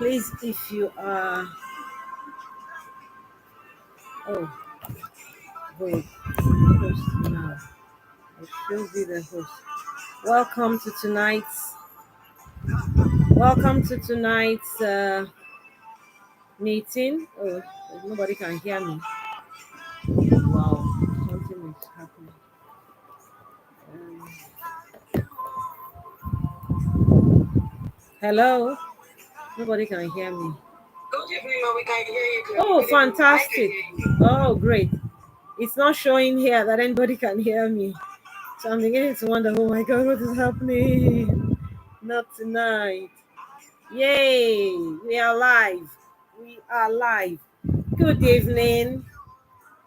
Please, if you are, oh, wait, host now. I should be the host. Welcome to tonight's, welcome to tonight's meeting. Oh, nobody can hear me. Wow, something is happening. Um, Hello, nobody can hear me. We can hear you. Oh, fantastic! Oh, great. It's not showing here that anybody can hear me. So I'm beginning to wonder, oh my God, what is happening? Not tonight. Yay, we are live. We are live. Good evening.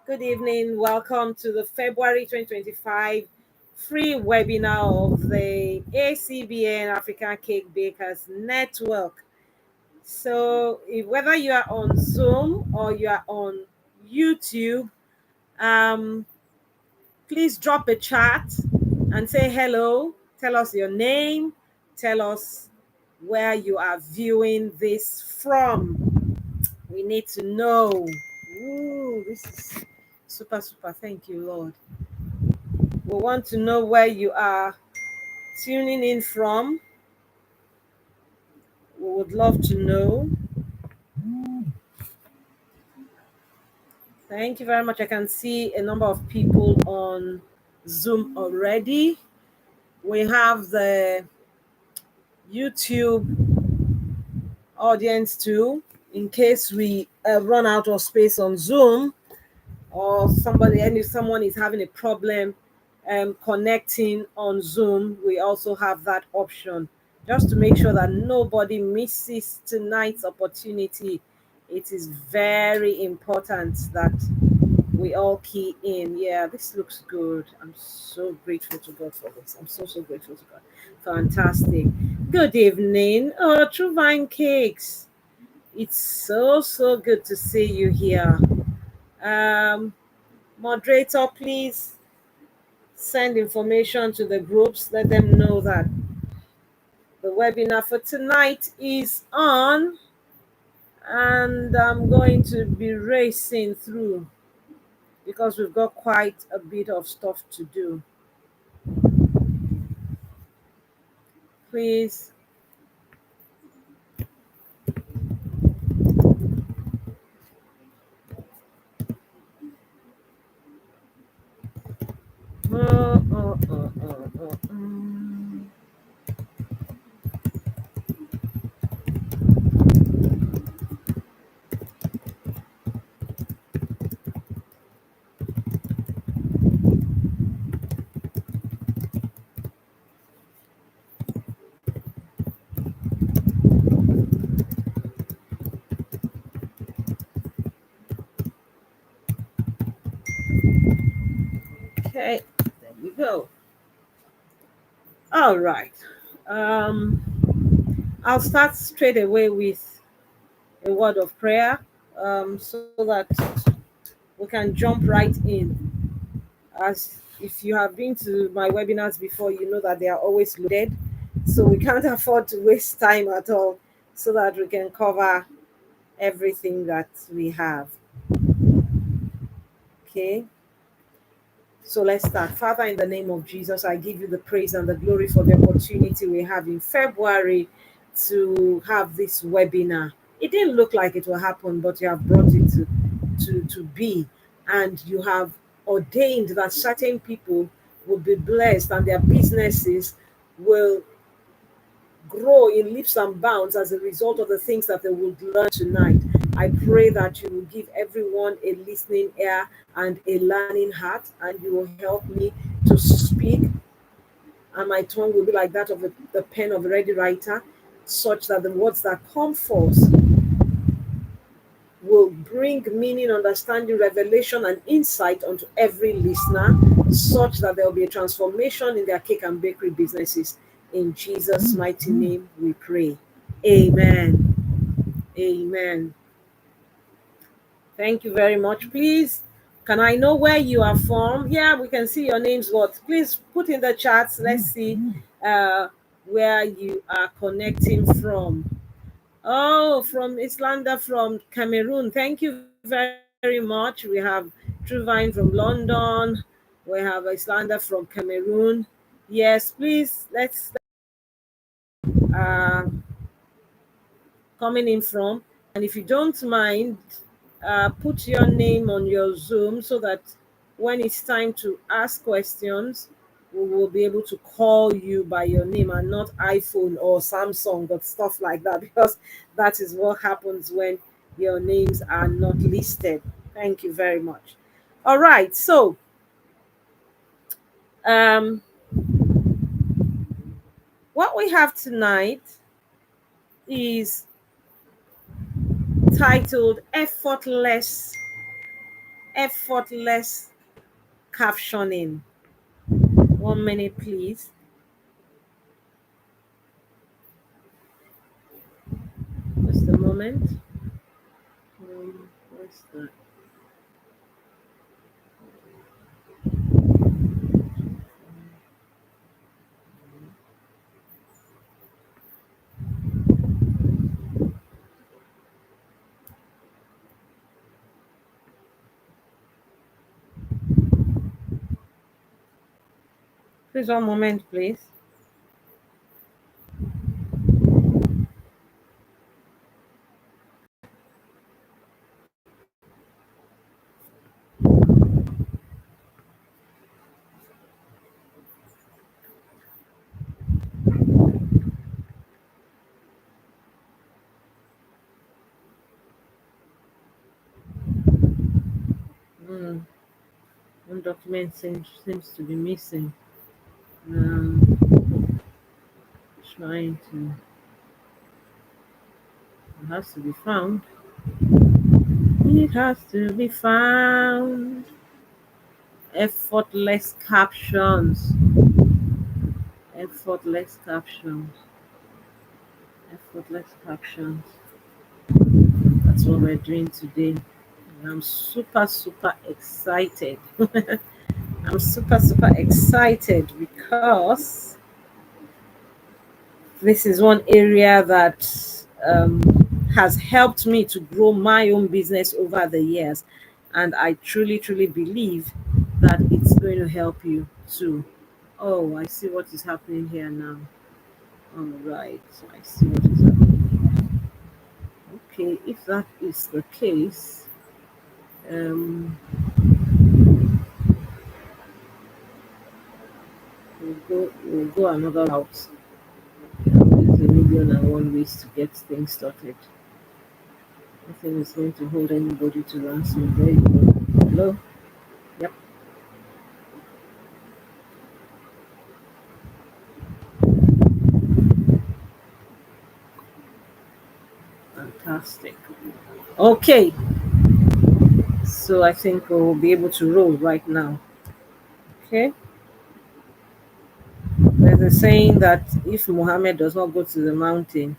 Good evening. Welcome to the February 2025 free webinar of the ACBN African Cake Bakers Network. So whether you are on Zoom or you are on YouTube, please drop a chat and say hello. Tell us your name. Tell us where you are viewing this from. We need to know. Ooh, this is super, super. Thank you, Lord. We want to know where you are tuning in from. We would love to know. Thank you very much. I can see a number of people on Zoom already. We have the YouTube audience too, in case we run out of space on Zoom, or someone is having a problem connecting on Zoom. We also have that option, just to make sure that nobody misses tonight's opportunity. It is very important that we all key in. Yeah, this looks good. I'm so grateful to God for this. I'm so grateful to God. Fantastic. Good evening. Oh, True Vine Cakes. It's so good to see you here. Moderator, please send information to the groups. Let them know that the webinar for tonight is on, and I'm going to be racing through because we've got quite a bit of stuff to do. Please. Okay, there we go. All right. I'll start straight away with a word of prayer, so that we can jump right in. As if you have been to my webinars before, you know that they are always loaded. So we can't afford to waste time at all, so that we can cover everything that we have. Okay. So let's start. Father, in the name of Jesus, I give you the praise and the glory for the opportunity we have in February to have this webinar. It didn't look like it will happen, but you have brought it to be, and you have ordained that certain people will be blessed and their businesses will grow in leaps and bounds as a result of the things that they will learn tonight. I pray that you will give everyone a listening ear and a learning heart, and you will help me to speak, and my tongue will be like that of the pen of a ready writer, such that the words that come forth will bring meaning, understanding, revelation, and insight onto every listener, such that there will be a transformation in their cake and bakery businesses. In Jesus' mighty name we pray. Amen. Amen. Thank you very much. Please, can I know where you are from? Yeah, we can see your names, but please put in the chats. Let's see where you are connecting from. Oh, from Islanda, from Cameroon. Thank you very much. We have Truvine from London. We have Islanda from Cameroon. Yes, please, let's uh, coming in from. And if you don't mind, put your name on your Zoom so that when it's time to ask questions, we will be able to call you by your name and not iPhone or Samsung or stuff like that, because that is what happens when your names are not listed. Thank you very much. All right, so um, what we have tonight is titled Effortless Captioning. 1 minute, please. Just a moment. What's that? Please, 1 moment, please. Mm, one document seems to be missing. Um, trying to. It has to be found. It has to be found. Effortless captions. Effortless captions. Effortless captions. That's what we're doing today. And I'm super excited. I'm super excited because this is one area that um, has helped me to grow my own business over the years. And I truly believe that it's going to help you too. Oh, I see what is happening here now. All right, I see what is happening. Okay, if that is the case, um, we'll go another route. Use a million and one ways to get things started. Nothing is going to hold anybody to ransom. There you go. Hello? Yep, fantastic. Okay, so I think we'll be able to roll right now. Okay, there's a saying that if Muhammad does not go to the mountain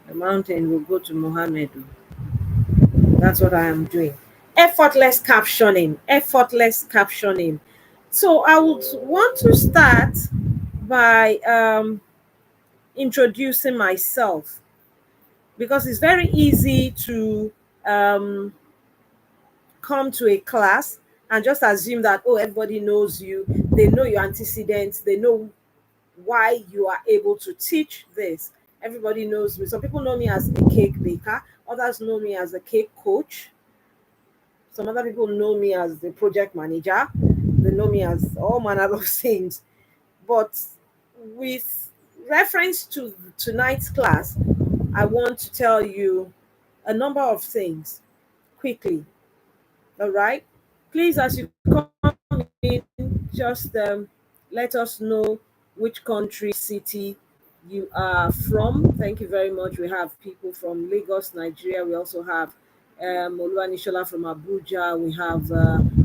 will go to Muhammad. That's what I am doing. Effortless captioning. Effortless captioning. So I would want to start by introducing myself, because it's very easy to um, come to a class and just assume that, oh, everybody knows you, they know your antecedents, they know why you are able to teach this. Everybody knows me. Some people know me as a cake baker, others know me as a cake coach, some other people know me as the project manager, they know me as all manner of things. But with reference to tonight's class, I want to tell you a number of things quickly. All right. Please, as you come in, just let us know which country, city you are from. Thank you very much. We have people from Lagos, Nigeria. We also have Oluwanishola from Abuja. We have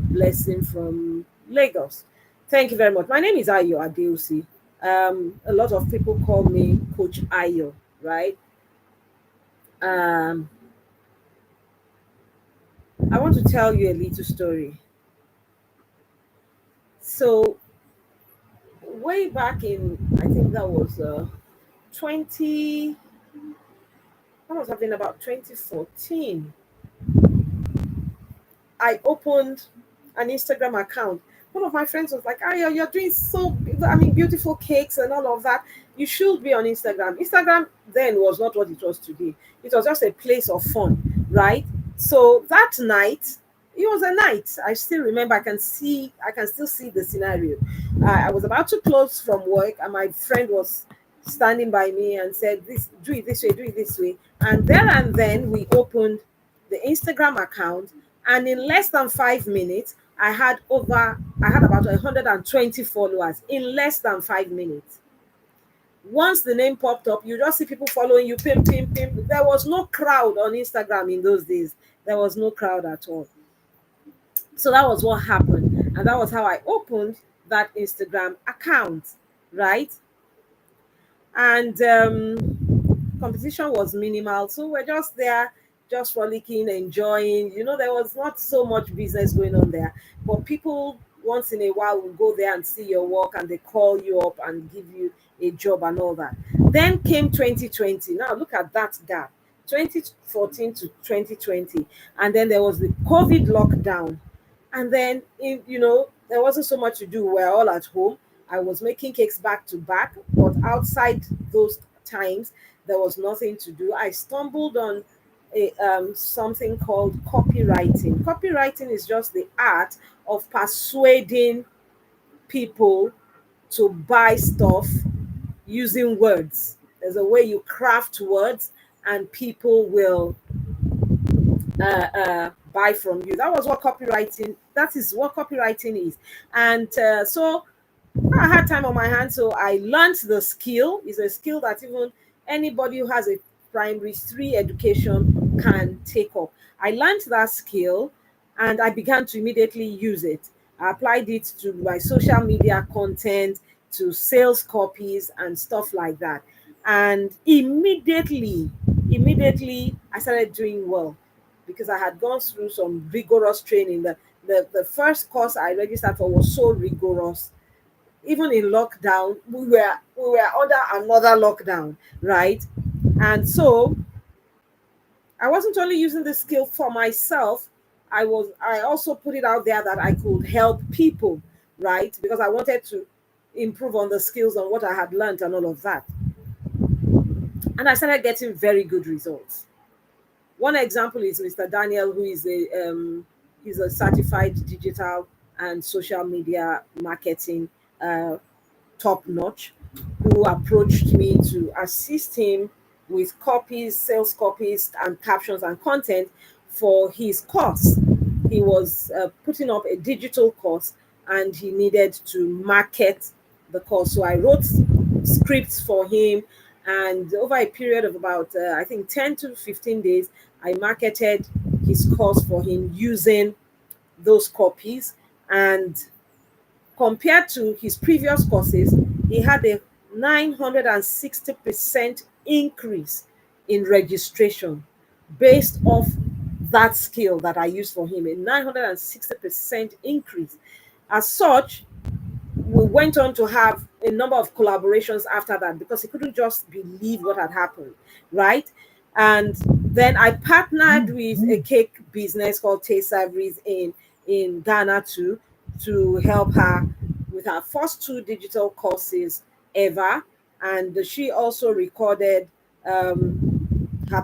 Blessing from Lagos. Thank you very much. My name is Ayo Adeusi. A lot of people call me Coach Ayo, right? Um, I want to tell you a little story. So way back in, I think that was 20 That was having about 2014. I opened an Instagram account. One of my friends was like, Ayo, you're doing so, I mean, beautiful cakes and all of that. You should be on Instagram. Instagram then was not what it was today. It was just a place of fun, right? So that night, it was a night. I still remember, I can still see the scenario. I was about to close from work, and my friend was standing by me and said, "This, do it this way, do it this way." And there and then we opened the Instagram account, and in less than 5 minutes, I had about 120 followers in less than 5 minutes. Once the name popped up, you just see people following you, pim, pim, pim. There was no crowd on Instagram in those days. There was no crowd at all. So that was what happened. And that was how I opened that Instagram account, right? And competition was minimal, so we're just there, just frolicking, enjoying. There was not so much business going on there, but people once in a while will go there and see your work, and they call you up and give you a job and all that. Then came 2020. Now look at that gap, 2014 to 2020. And then there was the COVID lockdown, and then there wasn't so much to do. We're all at home. I was making cakes back to back, but outside those times, there was nothing to do. I stumbled on something called copywriting. Copywriting is just the art of persuading people to buy stuff using words. There's a way you craft words, and people will buy from you. That was what copywriting. That is what copywriting is. And so I had time on my hands, so I learned the skill. It's a skill that even anybody who has a primary three education can take up. I learned that skill, and I began to immediately use it. I applied it to my social media content, to sales copies and stuff like that. And immediately, I started doing well because I had gone through some rigorous training. The first course I registered for was so rigorous. Even in lockdown, we were under another lockdown, right? And so I wasn't only using the skill for myself, I also put it out there that I could help people, right? Because I wanted to improve on the skills on what I had learned and all of that. And I started getting very good results. One example is Mr. Daniel, who is he's a certified digital and social media marketing top notch, who approached me to assist him with copies, sales copies, and captions and content for his course. He was putting up a digital course, and he needed to market the course. So I wrote scripts for him, and over a period of about, I think, 10 to 15 days, I marketed his course for him using those copies. And compared to his previous courses, he had a 960% increase in registration based off that skill that I used for him, a 960% increase. As such, we went on to have a number of collaborations after that because he couldn't just believe what had happened, right? And then I partnered with a cake business called Taste Savories in Ghana too, to help her with her first two digital courses ever. And she also recorded her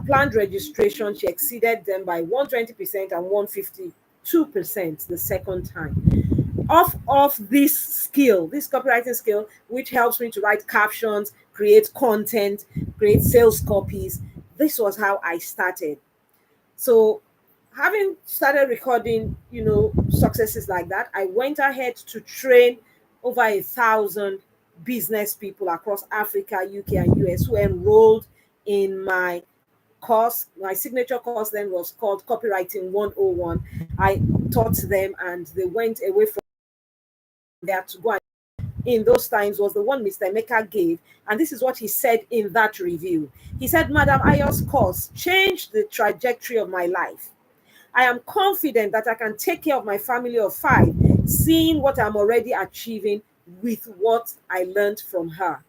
planned registration. She exceeded them by 120% and 152% the second time. Of this skill, this copywriting skill, which helps me to write captions, create content, create sales copies. This was how I started. So having started recording, successes like that, I went ahead to train over 1,000 business people across Africa, UK, and US who enrolled in my course. My signature course then was called Copywriting 101. I taught them, and they went away from there to go and in those times was the one Mr. Emeka gave. And this is what he said in that review. He said, Madam Ayo's course changed the trajectory of my life. I am confident that I can take care of my family of 5, seeing what I'm already achieving with what I learned from her.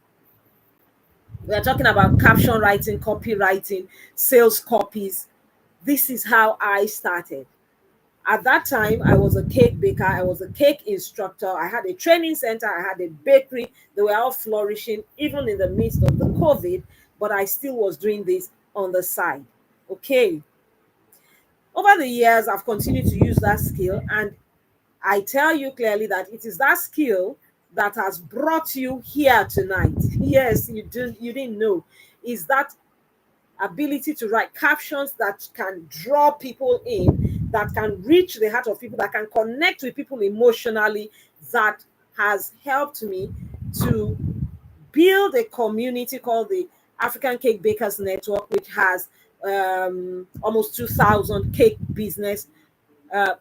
We are talking about caption writing, copywriting, sales copies. This is how I started. At that time, I was a cake baker, I was a cake instructor, I had a training center, I had a bakery. They were all flourishing, even in the midst of the COVID, but I still was doing this on the side. Okay. Over the years, I've continued to use that skill, and I tell you clearly that it is that skill that has brought you here tonight. Yes, you didn't know. Is that ability to write captions that can draw people in, that can reach the heart of people, that can connect with people emotionally, that has helped me to build a community called the African Cake Bakers Network, which has almost 2,000 cake business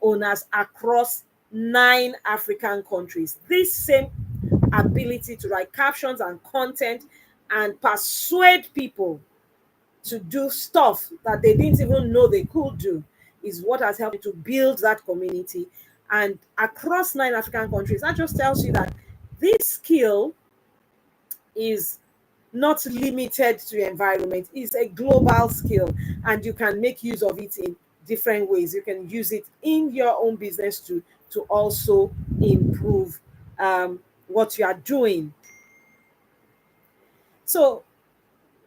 owners across 9 African countries. This same ability to write captions and content and persuade people to do stuff that they didn't even know they could do is what has helped me to build that community. And across 9 African countries, that just tells you that this skill is not limited to your environment. It's a global skill, and you can make use of it in different ways. You can use it in your own business to also improve what you are doing. So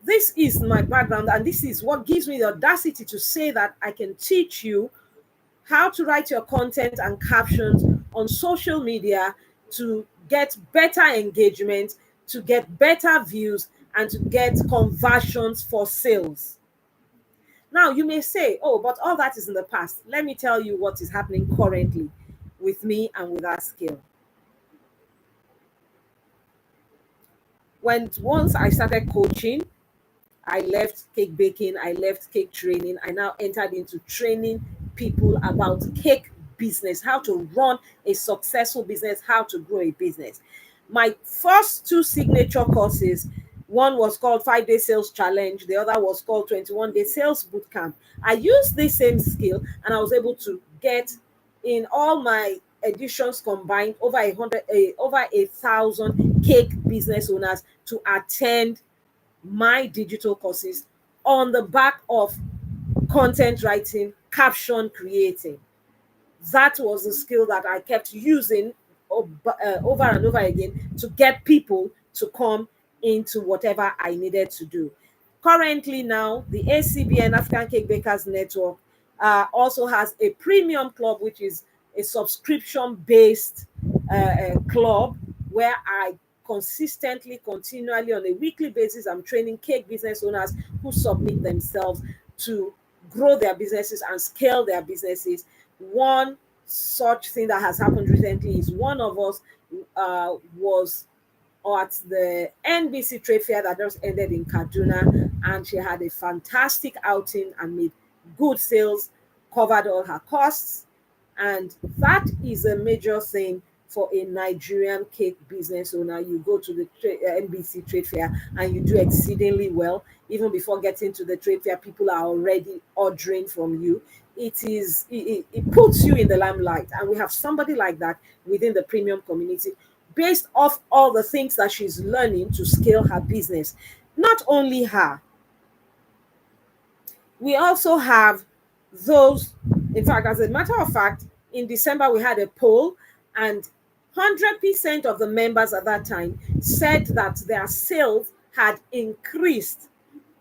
this is my background, and this is what gives me the audacity to say that I can teach you how to write your content and captions on social media to get better engagement, to get better views, and to get conversions for sales. Now, you may say, oh, but all that is in the past. Let me tell you what is happening currently with me and with that skill. Once I started coaching, I left cake baking, I left cake training. I now entered into training people about cake business, how to run a successful business, how to grow a business. My first two signature courses, one was called 5 Day Sales Challenge, the other was called 21 Day Sales Bootcamp. I used the same skill, and I was able to get in all my editions combined over 1,000 cake business owners to attend my digital courses on the back of content writing, caption creating. That was the skill that I kept using over and over again to get people to come into whatever I needed to do. Currently, now, the ACBN African Cake Bakers Network also has a premium club, which is a subscription based club where I consistently, continually, on a weekly basis, I'm training cake business owners who submit themselves to grow their businesses and scale their businesses. One such thing that has happened recently is one of us was at the NBC trade fair that just ended in Kaduna, and she had a fantastic outing and made good sales, covered all her costs. And that is a major thing for a Nigerian cake business owner. You go to the NBC trade fair and you do exceedingly well. Even before getting to the trade fair, people are already ordering from you. It puts you in the limelight, and we have somebody like that within the premium community, based off all the things that she's learning to scale her business. Not only her, we also have those. In fact, as a matter of fact, in December we had a poll, and 100% of the members at that time said that their sales had increased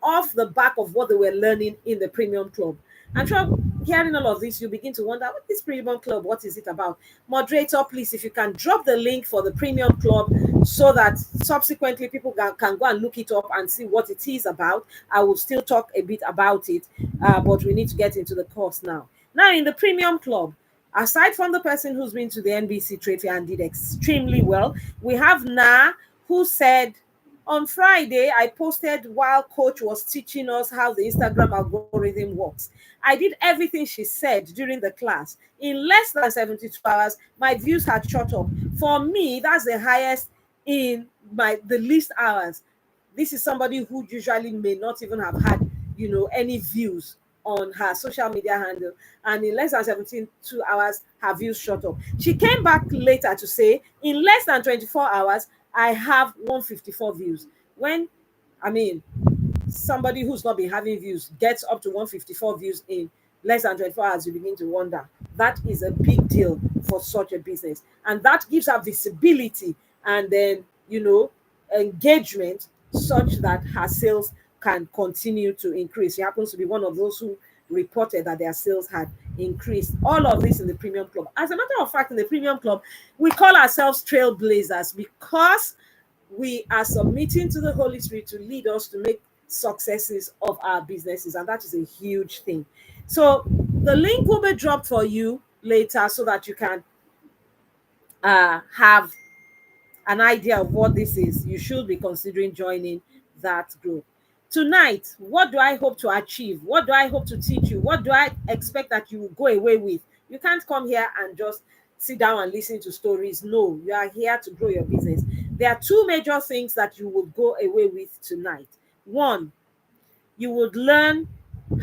off the back of what they were learning in the premium club. I'm sure hearing all of this, you begin to wonder, what is premium club? What is it about? Moderator, please, if you can drop the link for the premium club so that subsequently people can go and look it up and see what it is about. I will still talk a bit about it, but we need to get into the course now. Now, in the premium club, aside from the person who's been to the NBC trade fair and did extremely well, we have Na, who said, on Friday, I posted while Coach was teaching us how the Instagram algorithm works. I did everything she said during the class. In less than 72 hours, my views had shot up. For me, that's the highest in the least hours. This is somebody who usually may not even have had, any views on her social media handle, and in less than 72 hours her views shot up. She came back later to say, in less than 24 hours I have 154 views. When I mean, somebody who's not been having views gets up to 154 views in less than 24 hours, you begin to wonder. That is a big deal for such a business. And that gives her visibility and then, engagement such that her sales can continue to increase. She happens to be one of those who reported that their sales had increased. All of this in the Premium Club. As a matter of fact, in the Premium Club, we call ourselves trailblazers because we are submitting to the Holy Spirit to lead us to make successes of our businesses, and that is a huge thing. So the link will be dropped for you later so that you can have an idea of what this is. You should be considering joining that group. Tonight, what do I hope to achieve? What do I hope to teach you? What do I expect that you will go away with? You can't come here and just sit down and listen to stories. No, you are here to grow your business. There are two major things that you will go away with tonight. One, you would learn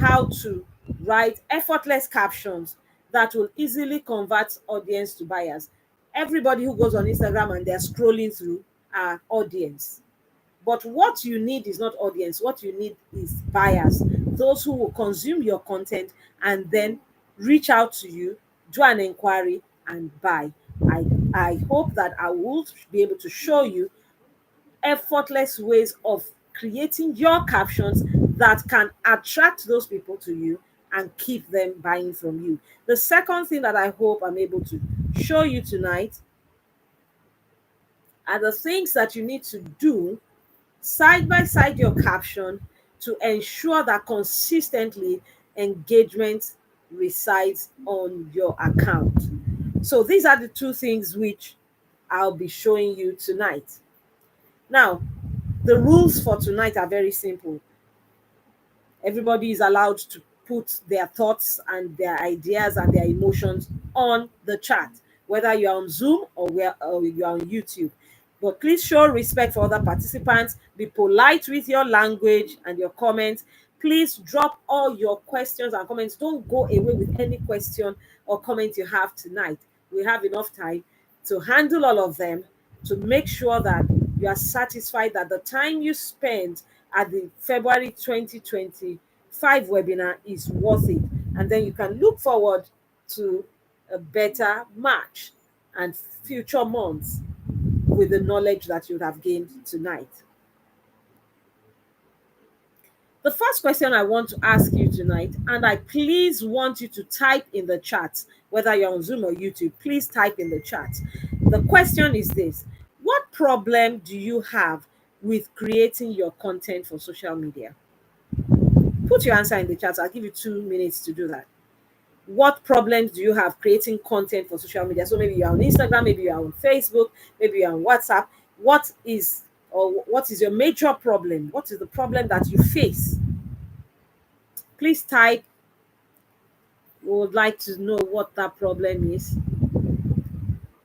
how to write effortless captions that will easily convert audience to buyers. Everybody who goes on Instagram and they're scrolling through are audience. But what you need is not audience. What you need is buyers, those who will consume your content and then reach out to you, do an inquiry, and buy. I hope that I will be able to show you effortless ways of creating your captions that can attract those people to you and keep them buying from you. The second thing that I hope I'm able to show you tonight are the things that you need to do side by side your caption to ensure that consistently engagement resides on your account. So these are the two things which I'll be showing you tonight. Now, the rules for tonight are very simple. Everybody is allowed to put their thoughts and their ideas and their emotions on the chat, whether you're on Zoom or you're on YouTube. But please show respect for other participants. Be polite with your language and your comments. Please drop all your questions and comments. Don't go away with any question or comment you have tonight. We have enough time to handle all of them, to make sure that you are satisfied that the time you spend at the February 2025 webinar is worth it. And then you can look forward to a better March and future months with the knowledge that you have gained tonight. The first question I want to ask you tonight, and I please want you to type in the chat, whether you're on Zoom or YouTube, please type in the chat. The question is this: what problem do you have with creating your content for social media? Put your answer in the chat. I'll give you 2 minutes to do that. What problems do you have creating content for social media? So maybe you're on Instagram, maybe you're on Facebook, maybe you're on WhatsApp. What is your major problem? What is the problem that you face? Please type. We would like to know what that problem is.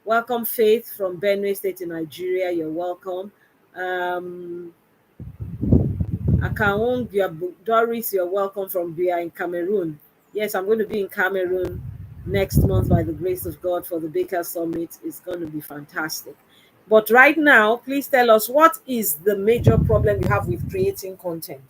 Welcome, Faith from Benue State in Nigeria. You're welcome. Akaung Doris, you're welcome from Bia in Cameroon. Yes, I'm going to be in Cameroon next month by the grace of God for the Baker Summit. It's going to be fantastic. But right now, please tell us, what is the major problem you have with creating content?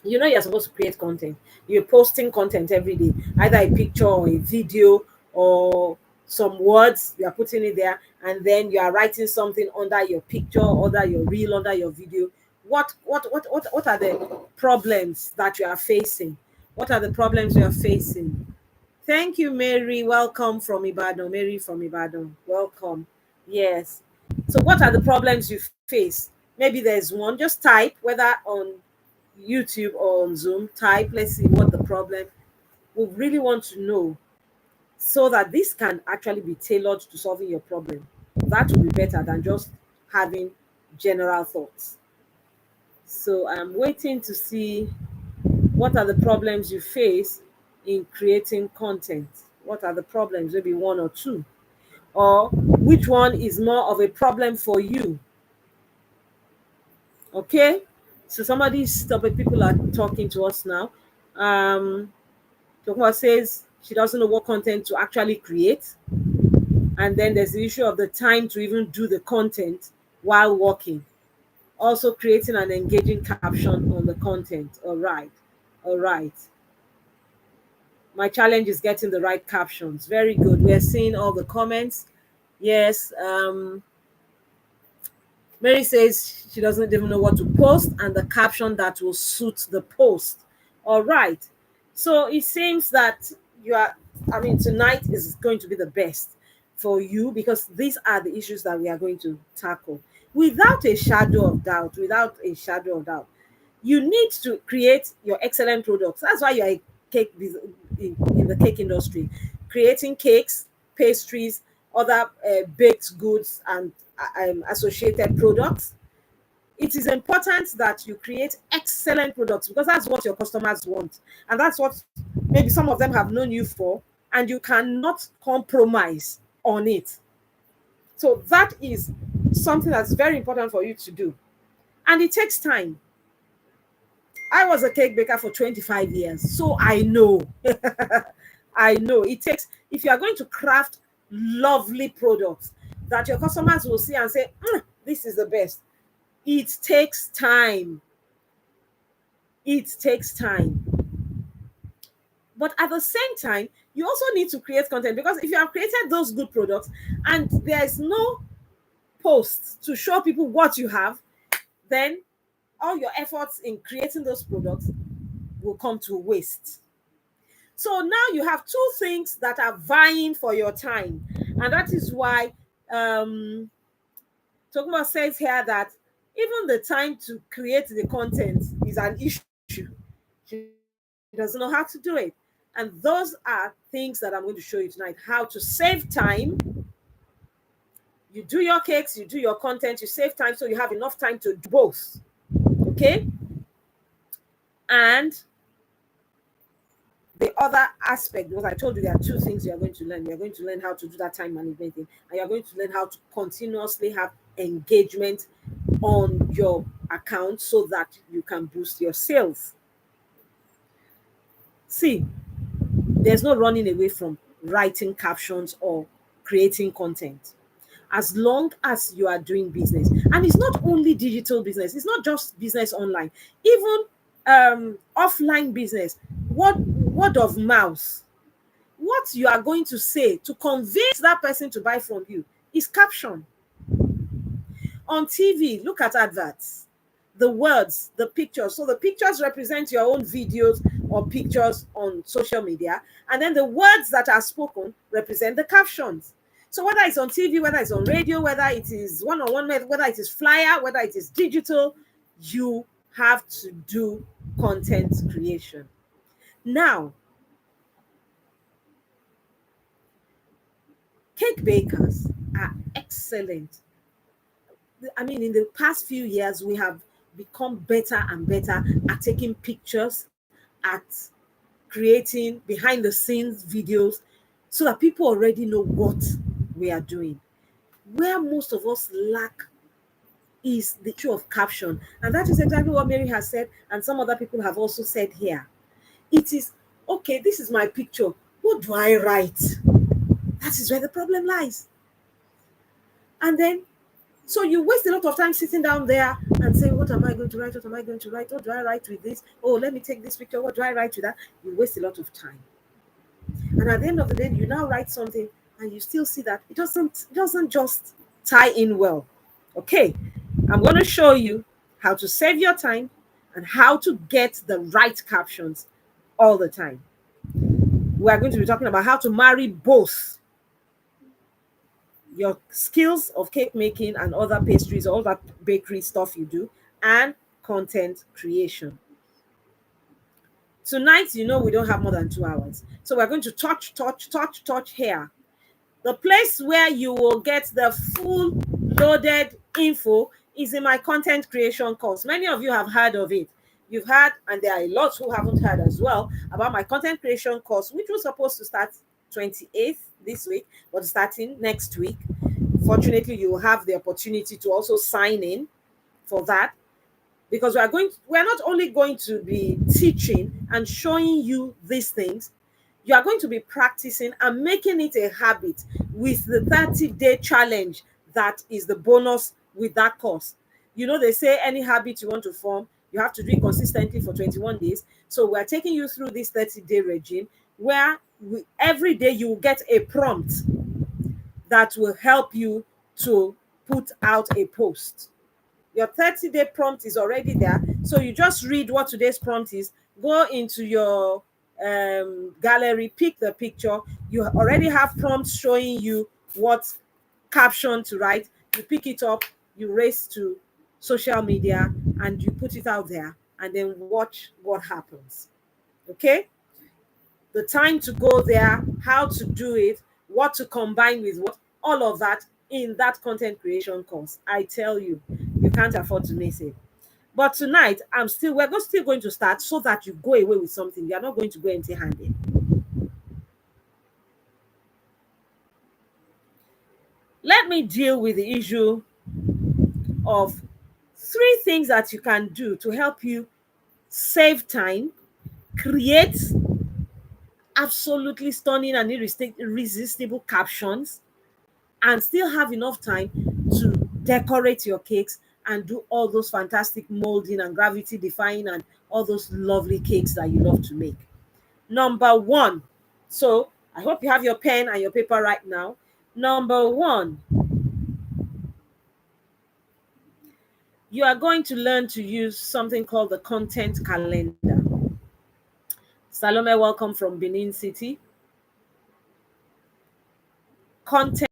You know you're supposed to create content. You're posting content every day, either a picture or a video or some words. You are putting it there, and then you are writing something under your picture, under your reel, under your video. What are the problems that you are facing? What are the problems you are facing? Thank you, Mary. Welcome from Ibadan. Mary from Ibadan. Welcome. Yes. So what are the problems you face? Maybe there's one. Just type, whether on YouTube or on Zoom, type. Let's see what the problem. We really want to know so that this can actually be tailored to solving your problem. That would be better than just having general thoughts. So I'm waiting to see what are the problems you face in creating content. What are the problems? Maybe one or two. Or which one is more of a problem for you? Okay, so people are talking to us now. Tokwa says she doesn't know what content to actually create, and then there's the issue of the time to even do the content while working. Also creating an engaging caption on the content. All right. All right. My challenge is getting the right captions. Very good. We're seeing all the comments. Yes. Mary says she doesn't even know what to post and the caption that will suit the post. All right. So it seems that you are, I mean, tonight is going to be the best for you because these are the issues that we are going to tackle. Without a shadow of doubt, without a shadow of doubt, you need to create your excellent products. That's why you're a in the cake industry, creating cakes, pastries, other baked goods, and associated products. It is important that you create excellent products because that's what your customers want, and that's what maybe some of them have known you for, and you cannot compromise on it. So that is something that's very important for you to do, and it takes time. I was a cake baker for 25 years, so I know. I know it takes, if you are going to craft lovely products that your customers will see and say, this is the best, it takes time. It takes time. But at the same time, you also need to create content because if you have created those good products and there's no posts to show people what you have, then all your efforts in creating those products will come to waste. So now you have two things that are vying for your time. And that is why Tokuma says here that even the time to create the content is an issue. She doesn't know how to do it. And those are things that I'm going to show you tonight. How to save time. You do your cakes, you do your content, you save time so you have enough time to do both. Okay? And the other aspect, because I told you there are two things you are going to learn. You are going to learn how to do that time management thing, and you are going to learn how to continuously have engagement on your account so that you can boost your sales. See, there's no running away from writing captions or creating content. As long as you are doing business, and it's not only digital business, it's not just business online, even offline business, word of mouth, what you are going to say to convince that person to buy from you is caption. On TV, look at adverts, the words, the pictures. So the pictures represent your own videos or pictures on social media, and then the words that are spoken represent the captions. So whether it's on TV, whether it's on radio, whether it is one-on-one, whether it is flyer, whether it is digital, you have to do content creation. Now, cake bakers are excellent. I mean, in the past few years, we have become better and better at taking pictures, at creating behind the scenes videos, so that people already know what we are doing. Where most of us lack is the issue of caption. And that is exactly what Mary has said, and some other people have also said here. It is, okay, this is my picture. What do I write? That is where the problem lies. And then, so you waste a lot of time sitting down there and saying, what am I going to write? What am I going to write? What do I write with this? Oh, let me take this picture. What do I write with that? You waste a lot of time. And at the end of the day, you now write something and you still see that it doesn't just tie in well. Okay, I'm going to show you how to save your time and how to get the right captions all the time. We are going to be talking about how to marry both your skills of cake making and other pastries, all that bakery stuff you do, and content creation. Tonight, we don't have more than 2 hours. So we're going to touch here. The place where you will get the full loaded info is in my content creation course. Many of you have heard of it. You've heard, and there are a lot who haven't heard as well, about my content creation course, which was supposed to start 28th this week, but starting next week. Fortunately, you will have the opportunity to also sign in for that, because we are not only going to be teaching and showing you these things, you are going to be practicing and making it a habit with the 30-day challenge that is the bonus with that course. They say any habit you want to form, you have to do it consistently for 21 days. So we're taking you through this 30-day regime where every day you will get a prompt that will help you to put out a post. Your 30-day prompt is already there. So you just read what today's prompt is, go into your gallery, pick the picture. You already have prompts showing you what caption to write. You pick it up, you race to social media, and you put it out there, and then watch what happens. Okay? The time to go there, how to do it, what to combine with what, all of that in that content creation course. I tell you, you can't afford to miss it. But tonight, we're still going to start so that you go away with something. You are not going to go empty-handed. Let me deal with the issue of 3 things that you can do to help you save time, create absolutely stunning and irresistible captions, and still have enough time to decorate your cakes and do all those fantastic molding and gravity defying and all those lovely cakes that you love to make. Number one, so I hope you have your pen and your paper right now. Number one, you are going to learn to use something called the content calendar. Salome, welcome from Benin City. Content,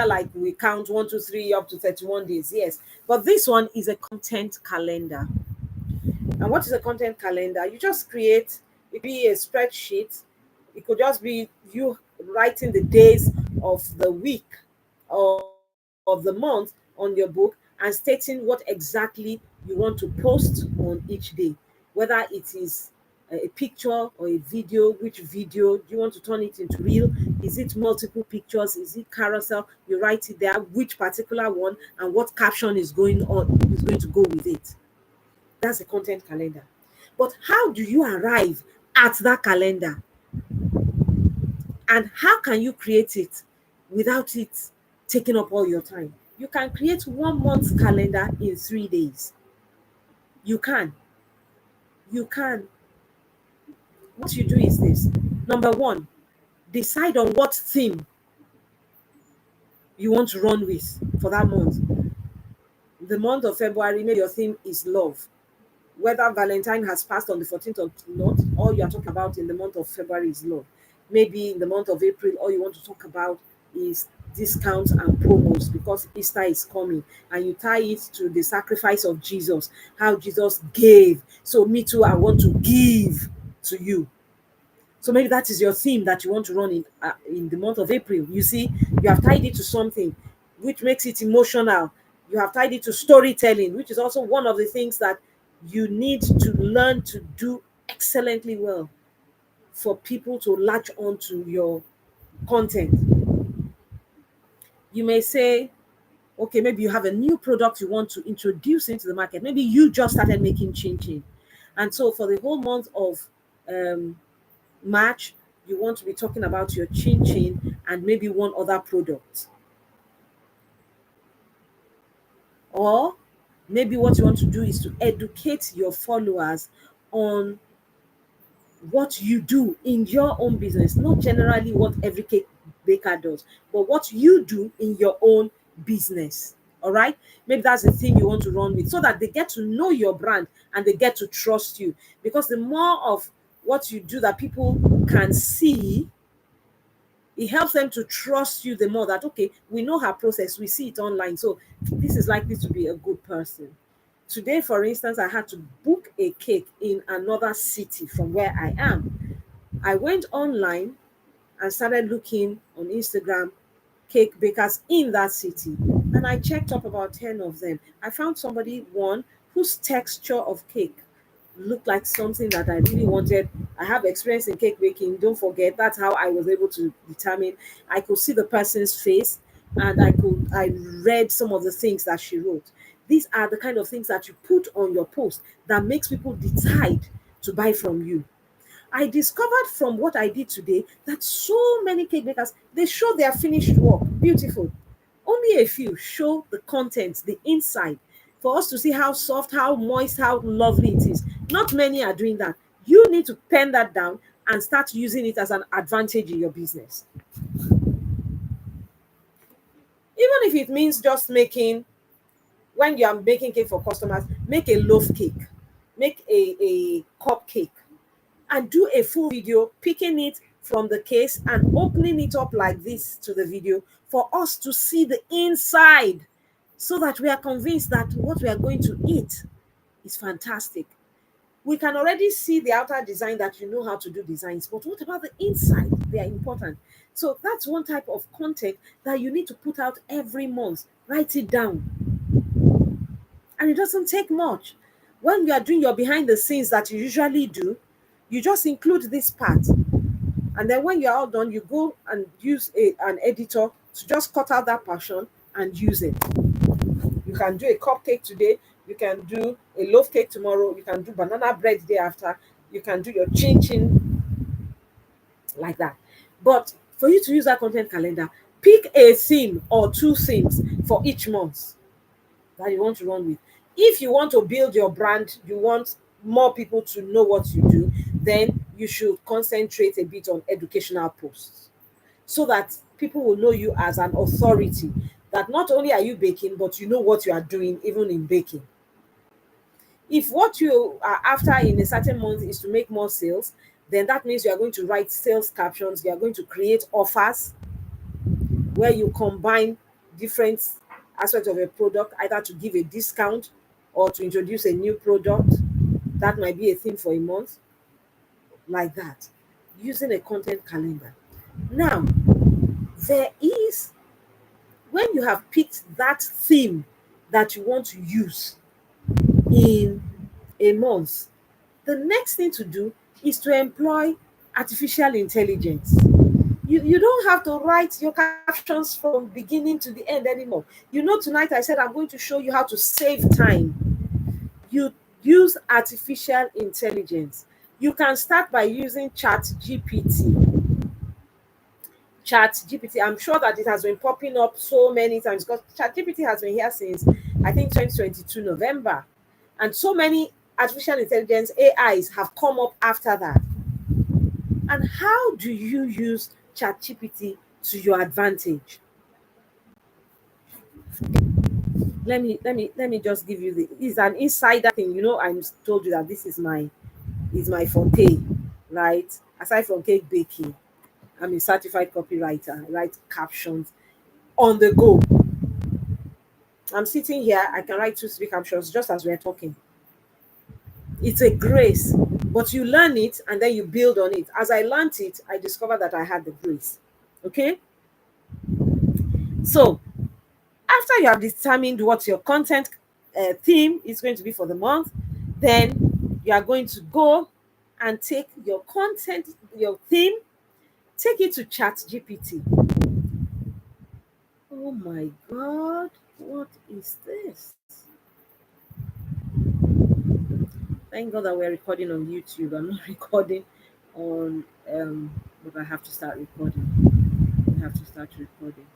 like we count 1, 2, 3 up to 31 days, yes. But this one is a content calendar. And what is a content calendar? You just create, it be a spreadsheet. It could just be you writing the days of the week or of the month on your book and stating what exactly you want to post on each day, whether it is a picture or a video. Which video do you want to turn it into reel? Is it multiple pictures? Is it carousel? You write it there, which particular one, and what caption is going to go with it. That's a content calendar. But how do you arrive at that calendar? And how can you create it without it taking up all your time? You can create 1 month calendar in 3 days. You can. You can. What you do is this. Number one, decide on what theme you want to run with for that month. The month of February, maybe your theme is love. Whether Valentine has passed on the 14th or not, all you are talking about in the month of February is love. Maybe in the month of April, all you want to talk about is discounts and promos because Easter is coming, and you tie it to the sacrifice of Jesus, how Jesus gave. So me too, I want to give to you. So maybe that is your theme that you want to run in the month of April. You see, you have tied it to something which makes it emotional. You have tied it to storytelling, which is also one of the things that you need to learn to do excellently well for people to latch on to your content. You may say, okay, maybe you have a new product you want to introduce into the market. Maybe you just started making chin chin. And so for the whole month of March, you want to be talking about your chin chin and maybe one other product. Or maybe what you want to do is to educate your followers on what you do in your own business, not generally what every cake baker does, but what you do in your own business. All right, maybe that's the thing you want to run with so that they get to know your brand and they get to trust you, because the more of what you do that people can see, it helps them to trust you the more. That okay, we know her process, we see it online, so this is likely to be a good person. Today, for instance, I had to book a cake in another city from where I am. I went online and started looking on Instagram cake bakers in that city, and I checked up about 10 of them. I found one whose texture of cake looked like something that I really wanted. I have experience in cake baking. Don't forget, that's how I was able to determine. I could see the person's face, and I read some of the things that she wrote. These are the kind of things that you put on your post that makes people decide to buy from you. I discovered from what I did today that so many cake bakers, they show their finished work. Beautiful. Only a few show the content, the inside. for us to see how soft, how moist, how lovely it is. Not many are doing that. You need to pen that down and start using it as an advantage in your business. Even if it means just making, when you are making cake for customers, make a loaf cake, make a cupcake, and do a full video picking it from the case and opening it up like this to the video for us to see the inside, so that we are convinced that what we are going to eat is fantastic. We can already see the outer design, that you know how to do designs, but what about the inside? They are important. So that's one type of content that you need to put out every month. Write it down, and it doesn't take much. When you are doing your behind the scenes that you usually do, you just include this part, and then when you're all done, you go and use an editor to just cut out that portion and use it. You can do a cupcake today, you can do a loaf cake tomorrow, you can do banana bread day after, you can do your chin chin like that. But for you to use that content calendar, pick a theme or two themes for each month that you want to run with. If you want to build your brand, you want more people to know what you do, then you should concentrate a bit on educational posts, so that people will know you as an authority, that not only are you baking, but you know what you are doing even in baking. If what you are after in a certain month is to make more sales, then that means you are going to write sales captions, you are going to create offers where you combine different aspects of a product, either to give a discount or to introduce a new product. That might be a theme for a month, like that, using a content calendar. Now, there is, when you have picked that theme that you want to use in a month, the next thing to do is to employ artificial intelligence. You don't have to write your captions from beginning to the end anymore. Tonight I said I'm going to show you how to save time. You use artificial intelligence. You can start by using chat gpt. I'm sure that it has been popping up so many times, because chat gpt has been here since, I think, 2022 November, and so many artificial intelligence AIs have come up after that. And how do you use chat gpt to your advantage? Let me just give you the, it's an insider thing. I told you that this is my forte, right? Aside from cake baking, I'm a certified copywriter. I write captions on the go. I'm sitting here, I can write 2 3 captions just as we're talking. It's a grace, but you learn it and then you build on it. As I learned it, I discovered that I had the grace. Okay? So, after you have determined what your content theme is going to be for the month, then you are going to go and take your content, your theme, take it to Chat GPT. Oh my God, what is this? Thank God that we're recording on YouTube. I'm not recording on, but I have to start recording. I have to start recording.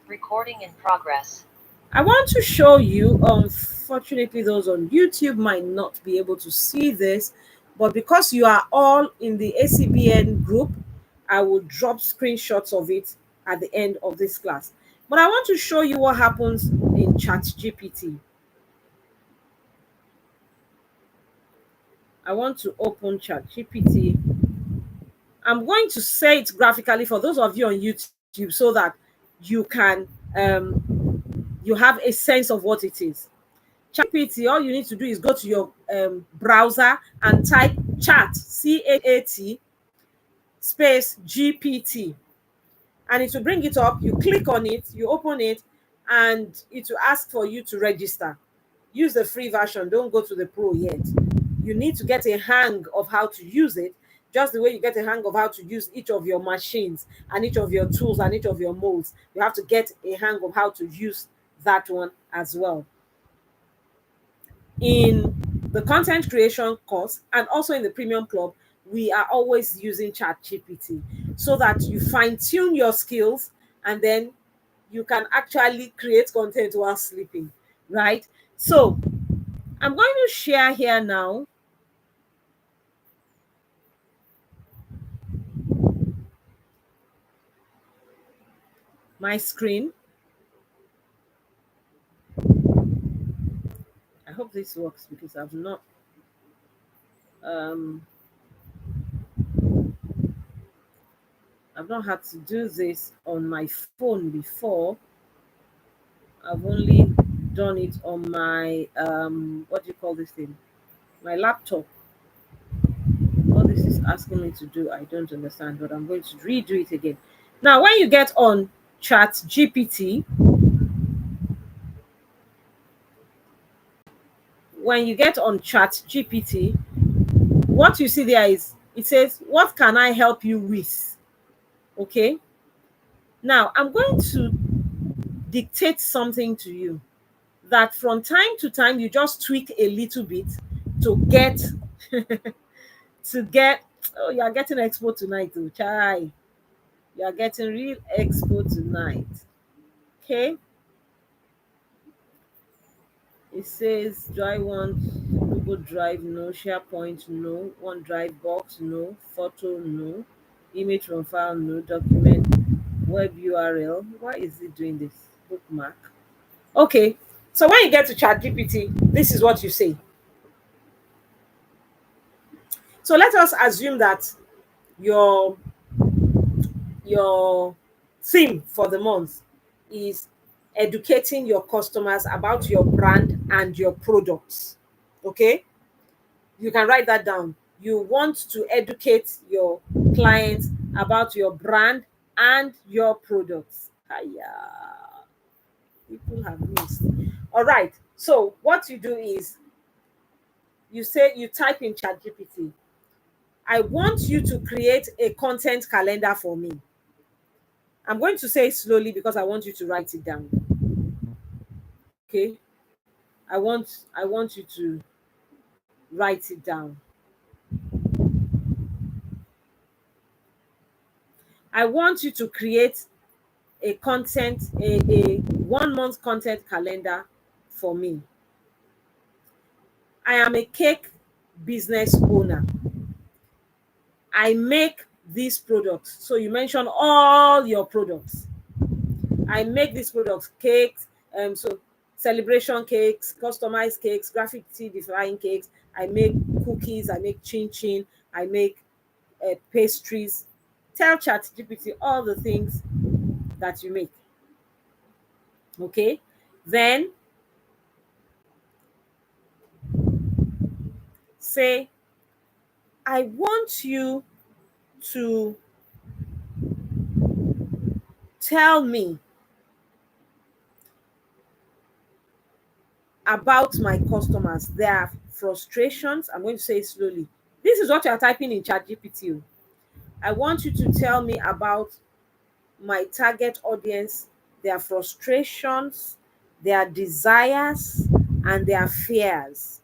Recording in progress. I want to show you, unfortunately, those on YouTube might not be able to see this, but because you are all in the ACBN group, I will drop screenshots of it at the end of this class. But I want to show you what happens in ChatGPT. I want to open ChatGPT. I'm going to say it graphically for those of you on YouTube, so that you can you have a sense of what it is. ChatGPT, all you need to do is go to your browser and type chat, CAT, space GPT, and it will bring it up. You click on it, you open it, and it will ask for you to register. Use the free version, don't go to the pro yet. You need to get a hang of how to use it, just the way you get a hang of how to use each of your machines and each of your tools and each of your molds. You have to get a hang of how to use that one as well. In the content creation course and also in the premium club, we are always using chat gpt, so that you fine-tune your skills and then you can actually create content while sleeping. right? So I'm going to share here now my screen. I hope this works because um I've not had to do this on my phone before. I've only done it on my what do you call this thing? My laptop. What this is asking me to do, I don't understand, but I'm going to redo it again. Now, when you get on Chat GPT, when you get on Chat GPT, what you see there is it says, "What can I help you with?" Okay. Now, I'm going to dictate something to you that from time to time you just tweak a little bit to get to get. Oh, you are getting expo tonight, oh chai. You are getting real expo tonight. Okay. It says, do I want Google Drive? No. SharePoint? No. OneDrive box? No. Photo? No. Image from file? No. Document? Web URL? Why is it doing this? Bookmark? Okay. So when you get to ChatGPT, this is what you say. So let us assume that your your theme for the month is educating your customers about your brand and your products. Okay, you can write that down. You want to educate your clients about your brand and your products. Hiya, people have missed. All right, so what you do is you type in ChatGPT, I want you to create a content calendar for me. I'm going to say it slowly because I want you to write it down. Okay, I want you to write it down. I want you to create a 1 month content calendar for me. I am a cake business owner. I make these products. So you mention all your products. I make these products, cakes, so celebration cakes, customized cakes, graffiti defying cakes. I make cookies, I make chin chin, I make pastries. Tell ChatGPT all the things that you make. Okay, then say, I want you to tell me about my customers, their frustrations. I'm going to say it slowly. This is what you are typing in ChatGPT. I want you to tell me about my target audience, their frustrations, their desires, and their fears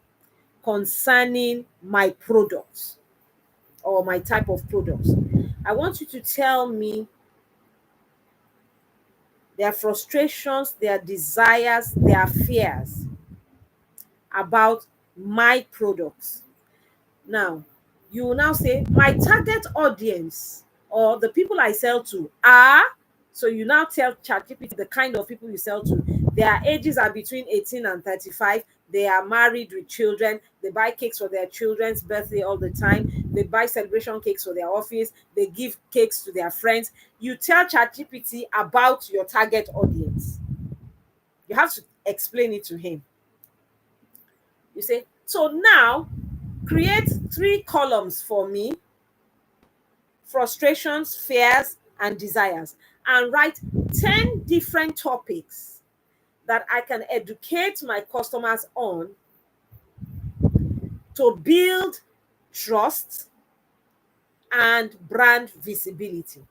concerning my products or my type of products. I want you to tell me their frustrations, their desires, their fears about my products. Now, you will now say, my target audience or the people I sell to are. So you now tell ChatGPT the kind of people you sell to. Their ages are between 18 and 35. They are married with children. They buy cakes for their children's birthday all the time. They buy celebration cakes for their office. They give cakes to their friends. You tell ChatGPT about your target audience. You have to explain it to him. You say, so now create 3 columns for me: frustrations, fears, and desires, and write 10 different topics that I can educate my customers on to build trust and brand visibility.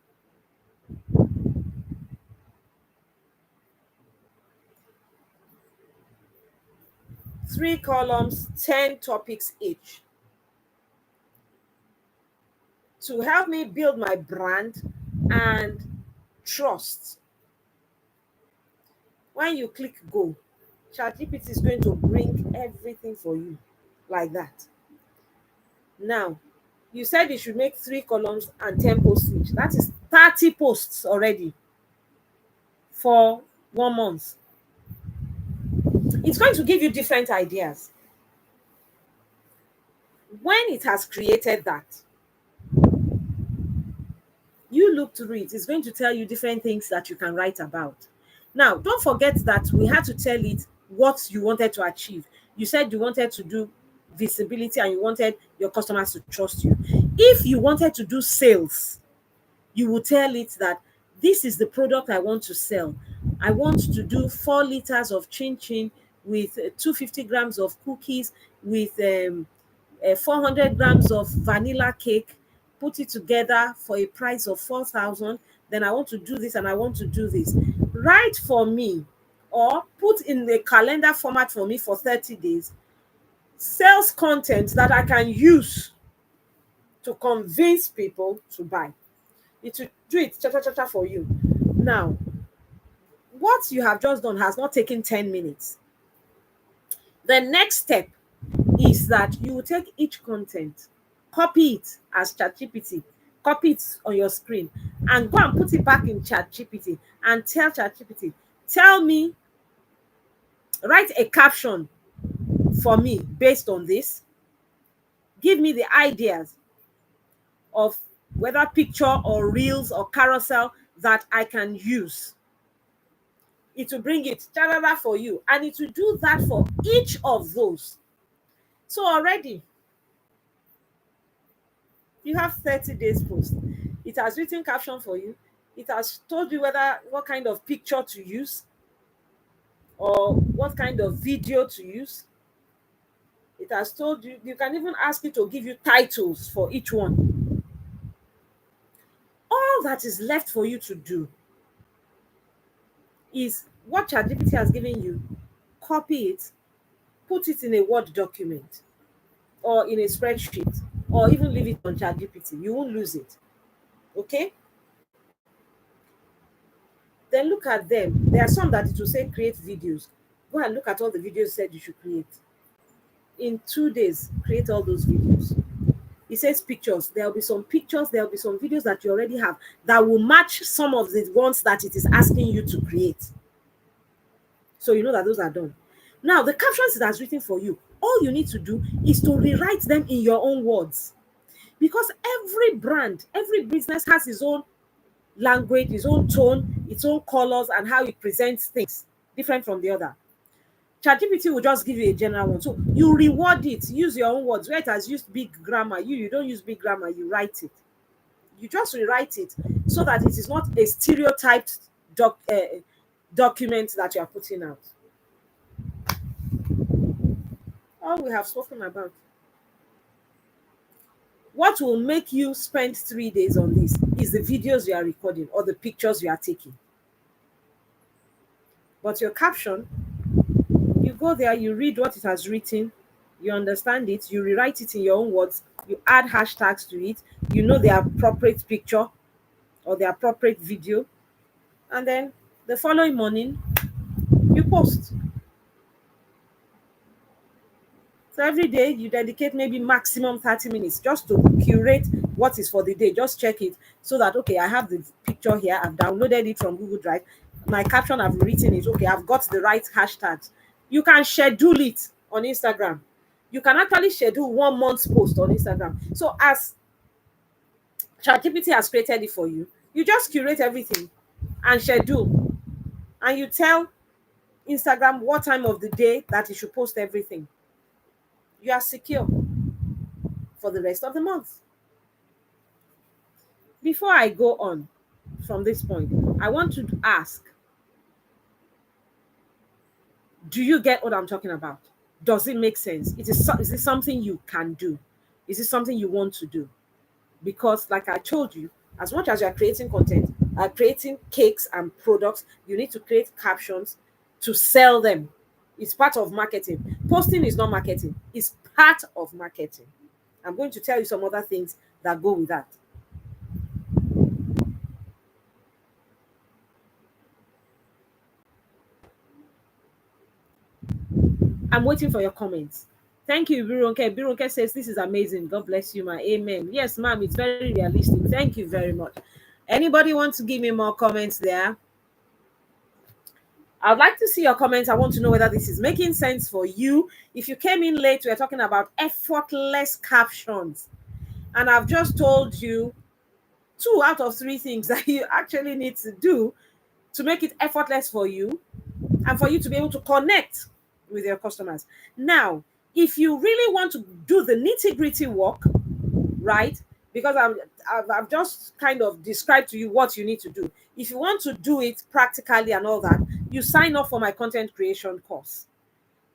3 columns, 10 topics each to help me build my brand and trust. When you click go, ChatGPT is going to bring everything for you like that. Now, you said you should make 3 columns and 10 posts each. That is 30 posts already for 1 month. It's going to give you different ideas. When it has created that, you look through it, it's going to tell you different things that you can write about. Now, don't forget that we had to tell it what you wanted to achieve. You said you wanted to do visibility and you wanted your customers to trust you. If you wanted to do sales, you will tell it that this is the product I want to sell. I want to do 4 liters of chin chin with 250 grams of cookies with 400 grams of vanilla cake, put it together for a price of 4,000. Then I want to do this and I want to do this. Write for me or put in the calendar format for me for 30 days sales content that I can use to convince people to buy. It will do it cha cha cha cha for you. Now, what you have just done has not taken 10 minutes. The next step is that you will take each content, copy it as ChatGPT, copy it on your screen, and go and put it back in ChatGPT and tell ChatGPT, tell me, write a caption for me based on this. Give me the ideas of whether picture or reels or carousel that I can use. It will bring it for you, and it will do that for each of those. So already you have 30 days post. It has written caption for you. It has told you whether what kind of picture to use or what kind of video to use. It has told you, you can even ask it to give you titles for each one. All that is left for you to do is what ChatGPT has given you, copy it, put it in a Word document or in a spreadsheet, or even leave it on ChatGPT. You won't lose it. Okay? Then look at them. There are some that it will say create videos. Go and look at all the videos it said you should create. In 2 days, create all those videos. It says pictures. There will be some pictures, there will be some videos that you already have that will match some of the ones that it is asking you to create. So you know that those are done. Now, the captions it has written for you, all you need to do is to rewrite them in your own words. Because every brand, every business has its own language, its own tone, its own colors, and how it presents things different from the other. ChatGPT will just give you a general one. So you reword it, use your own words. Where it has used big grammar, you don't use big grammar, you write it. You just rewrite it so that it is not a stereotyped document that you are putting out. All we have spoken about. What will make you spend 3 days on this is the videos you are recording or the pictures you are taking. But your caption, you go there, you read what it has written, you understand it, you rewrite it in your own words, you add hashtags to it, you know the appropriate picture or the appropriate video, and then the following morning, you post. So every day you dedicate maybe maximum 30 minutes just to curate what is for the day. Just check it so that, okay, I have the picture here. I've downloaded it from Google Drive. My caption, I've written it. Okay, I've got the right hashtags. You can schedule it on Instagram. You can actually schedule 1 month's post on Instagram. So as ChatGPT has created it for you, you just curate everything and schedule. And you tell Instagram what time of the day that you should post everything. You are secure for the rest of the month. Before I go on from this point, I want to ask, do you get what I'm talking about? Does it make sense? Is it something you can do? Is it something you want to do? Because like I told you, as much as you're creating content, creating cakes and products, you need to create captions to sell them. It's part of marketing. Posting is not marketing, it's part of marketing. I'm going to tell you some other things that go with that. I'm waiting for your comments. Thank you, Bironke. Bironke says this is amazing. God bless you, my amen. Yes, ma'am, it's very realistic. Thank you very much. Anybody want to give me more comments there? I'd like to see your comments. I want to know whether this is making sense for you. If you came in late, we're talking about effortless captions. And I've just told you 2 out of 3 things that you actually need to do to make it effortless for you and for you to be able to connect with your customers. Now, if you really want to do the nitty-gritty work, right? Because I've just kind of described to you what you need to do. If you want to do it practically and all that, you sign up for my content creation course.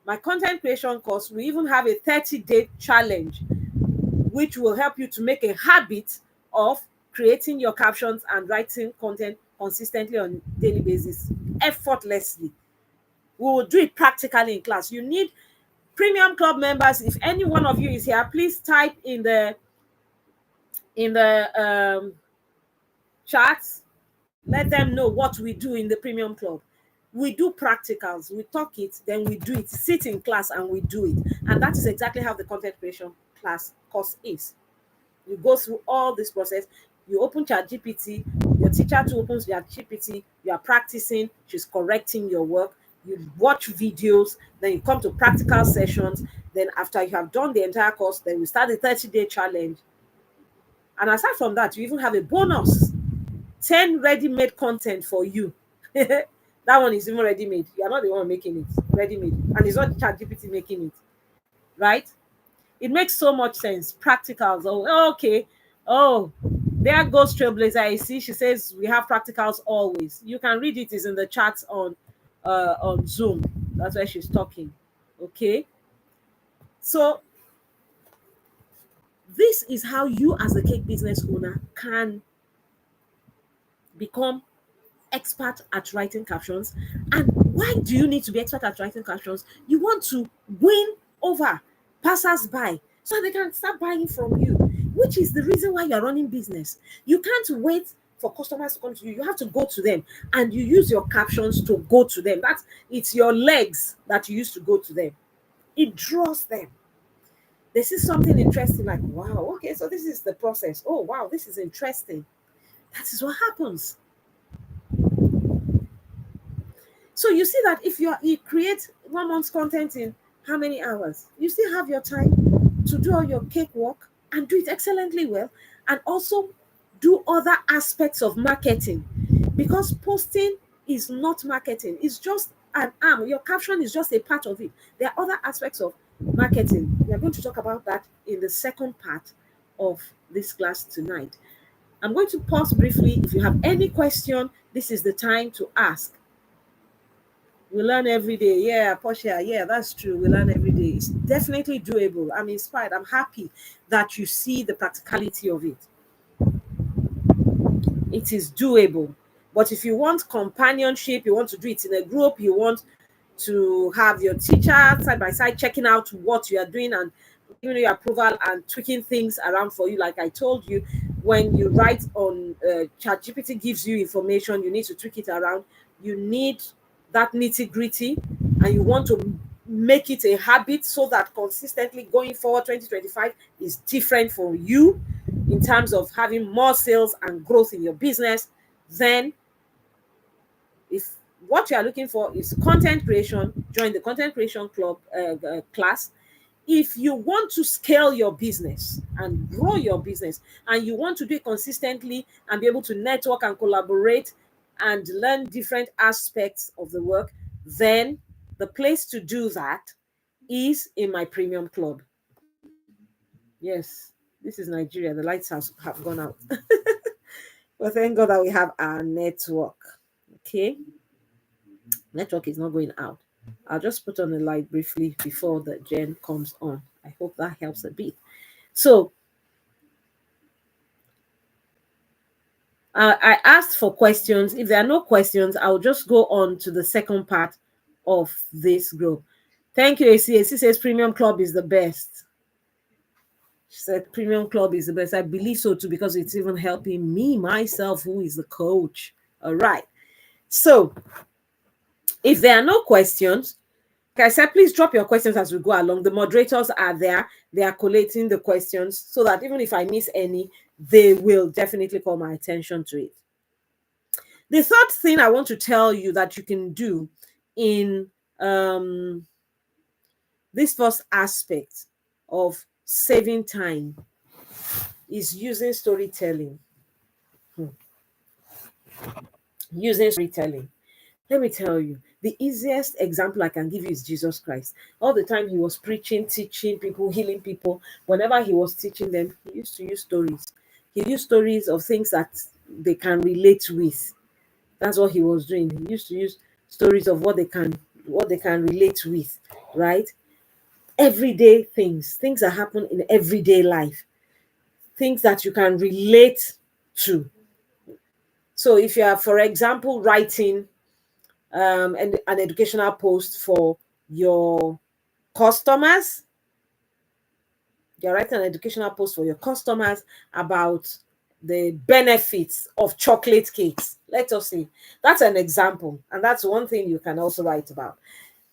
My content creation course, we even have a 30-day challenge, which will help you to make a habit of creating your captions and writing content consistently on a daily basis, effortlessly. We will do it practically in class. You need premium club members. If any one of you is here, please type in the chats. Let them know what we do in the premium club. We do practicals, we talk it, then we do it, sit in class and we do it. And that is exactly how the content creation class course is. You go through all this process. You open ChatGPT, your teacher too opens ChatGPT, you are practicing, she's correcting your work, you watch videos, then you come to practical sessions. Then after you have done the entire course, then we start the 30-day challenge. And aside from that, you even have a bonus 10 ready-made content for you. That one is even ready-made. You are not the one making it. Ready-made. And it's not ChatGPT making it. Right? It makes so much sense. Practicals. Oh, okay. Oh, there goes Trailblazer. I see. She says we have practicals always. You can read it. It's in the chat on Zoom. That's why she's talking. Okay. So this is how you as a cake business owner can become expert at writing captions. And why do you need to be expert at writing captions? You want to win over passers-by so they can start buying from you, which is the reason why you're running business. You can't wait for customers to come to you. You have to go to them, and you use your captions to go to them. It's your legs that you use to go to them. It draws them. They see something interesting, like, wow, okay, so this is the process. Oh, wow, this is interesting. That is what happens. So you see that if you create 1 month's content in how many hours, you still have your time to do all your cakewalk and do it excellently well, and also do other aspects of marketing, because posting is not marketing. It's just an arm. Your caption is just a part of it. There are other aspects of marketing. We are going to talk about that in the second part of this class tonight. I'm going to pause briefly. If you have any question, this is the time to ask. We learn every day. Yeah, Portia. Yeah, that's true. We learn every day. It's definitely doable. I'm inspired. I'm happy that you see the practicality of it. It is doable. But if you want companionship, you want to do it in a group, you want to have your teacher side by side checking out what you are doing and giving you approval and tweaking things around for you, like I told you, when you write on ChatGPT gives you information, you need to tweak it around. You need that nitty-gritty, and you want to make it a habit so that consistently going forward 2025 is different for you in terms of having more sales and growth in your business. Then if what you are looking for is content creation, join the content creation club class. If you want to scale your business and grow your business, and you want to do it consistently and be able to network and collaborate and learn different aspects of the work, then the place to do that is in my premium club. Yes, this is Nigeria. The lights have gone out. But thank God that we have our network. Okay. Network is not going out. I'll just put on the light briefly before the gen comes on. I hope that helps a bit. So I asked for questions. If there are no questions, I'll just go on to the second part of this group. Thank you, AC. AC says Premium Club is the best. She said Premium Club is the best. I believe so too, because it's even helping me, myself, who is the coach. All right. So if there are no questions, I said, please drop your questions as we go along. The moderators are there. They are collating the questions so that even if I miss any, they will definitely call my attention to it. The third thing I want to tell you that you can do in this first aspect of saving time is using storytelling. Using storytelling. Let me tell you, the easiest example I can give you is Jesus Christ. All the time he was preaching, teaching people, healing people. Whenever he was teaching them, he used to use stories. He used stories of things that they can relate with. That's what he was doing. He used to use stories of what they can relate with, right? Everyday things that happen in everyday life, things that you can relate to. So if you are, for example, writing an educational post for your customers, you're writing an educational post for your customers about the benefits of chocolate cakes. Let us see. That's an example, and that's one thing you can also write about.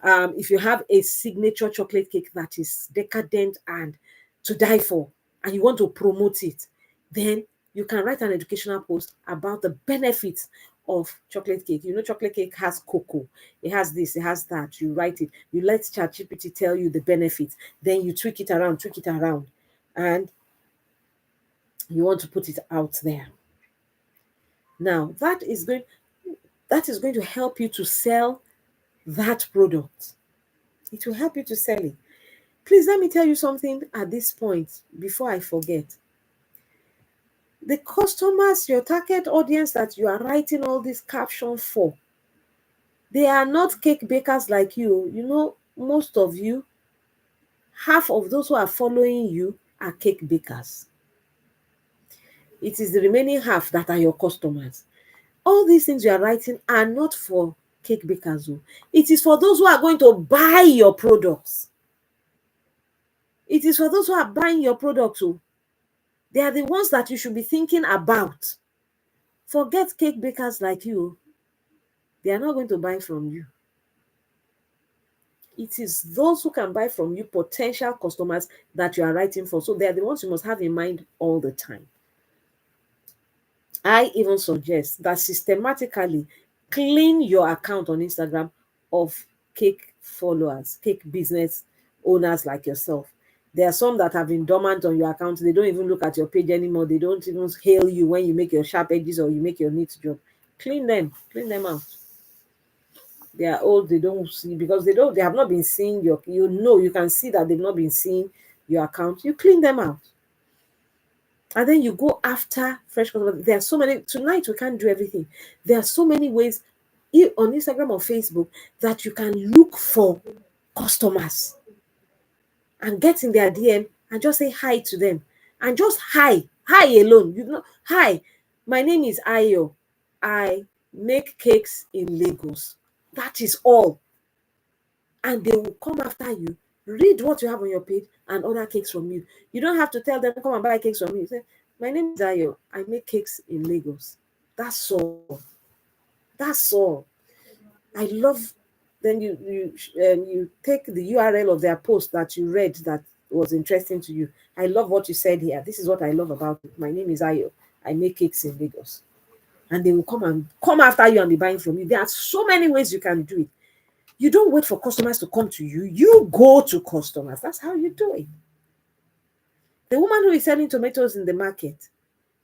If you have a signature chocolate cake that is decadent and to die for, and you want to promote it, then you can write an educational post about the benefits of chocolate cake. You know, chocolate cake has cocoa, it has this, it has that. You write it, you let ChatGPT tell you the benefits, then you tweak it around, and you want to put it out there. Now, that is going to help you to sell that product. It will help you to sell it. Please let me tell you something at this point before I forget. The customers, your target audience that you are writing all these captions for, they are not cake bakers like you. You know, most of you, half of those who are following you are cake bakers. It is the remaining half that are your customers. All these things you are writing are not for cake bakers. It is for those who are going to buy your products. It is for those who are buying your products. They are the ones that you should be thinking about. Forget cake bakers like you. They are not going to buy from you. It is those who can buy from you, potential customers, that you are writing for. So they are the ones you must have in mind all the time. I even suggest that systematically clean your account on Instagram of cake followers, cake business owners like yourself. There are some that have been dormant on your account. They don't even look at your page anymore. They don't even hail you when you make your sharp edges or you make your neat job. Clean them out. They are old, they don't see, because they have not been seeing you can see that they've not been seeing your account. You clean them out. And then you go after fresh customers. There are so many. Tonight we can't do everything. There are so many ways on Instagram or Facebook that you can look for customers and get in their DM and just say hi to them. And just hi alone. Hi, my name is Ayo. I make cakes in Lagos. That is all. And they will come after you, read what you have on your page, and order cakes from you. You don't have to tell them, come and buy cakes from me. You say, my name is Ayo. I make cakes in Lagos. That's all. That's all. I love. Then you take the URL of their post that you read that was interesting to you. I love what you said here. This is what I love about it. My name is Ayo. I make cakes in Lagos. And they will come after you and be buying from you. There are so many ways you can do it. You don't wait for customers to come to you. You go to customers. That's how you do it. The woman who is selling tomatoes in the market,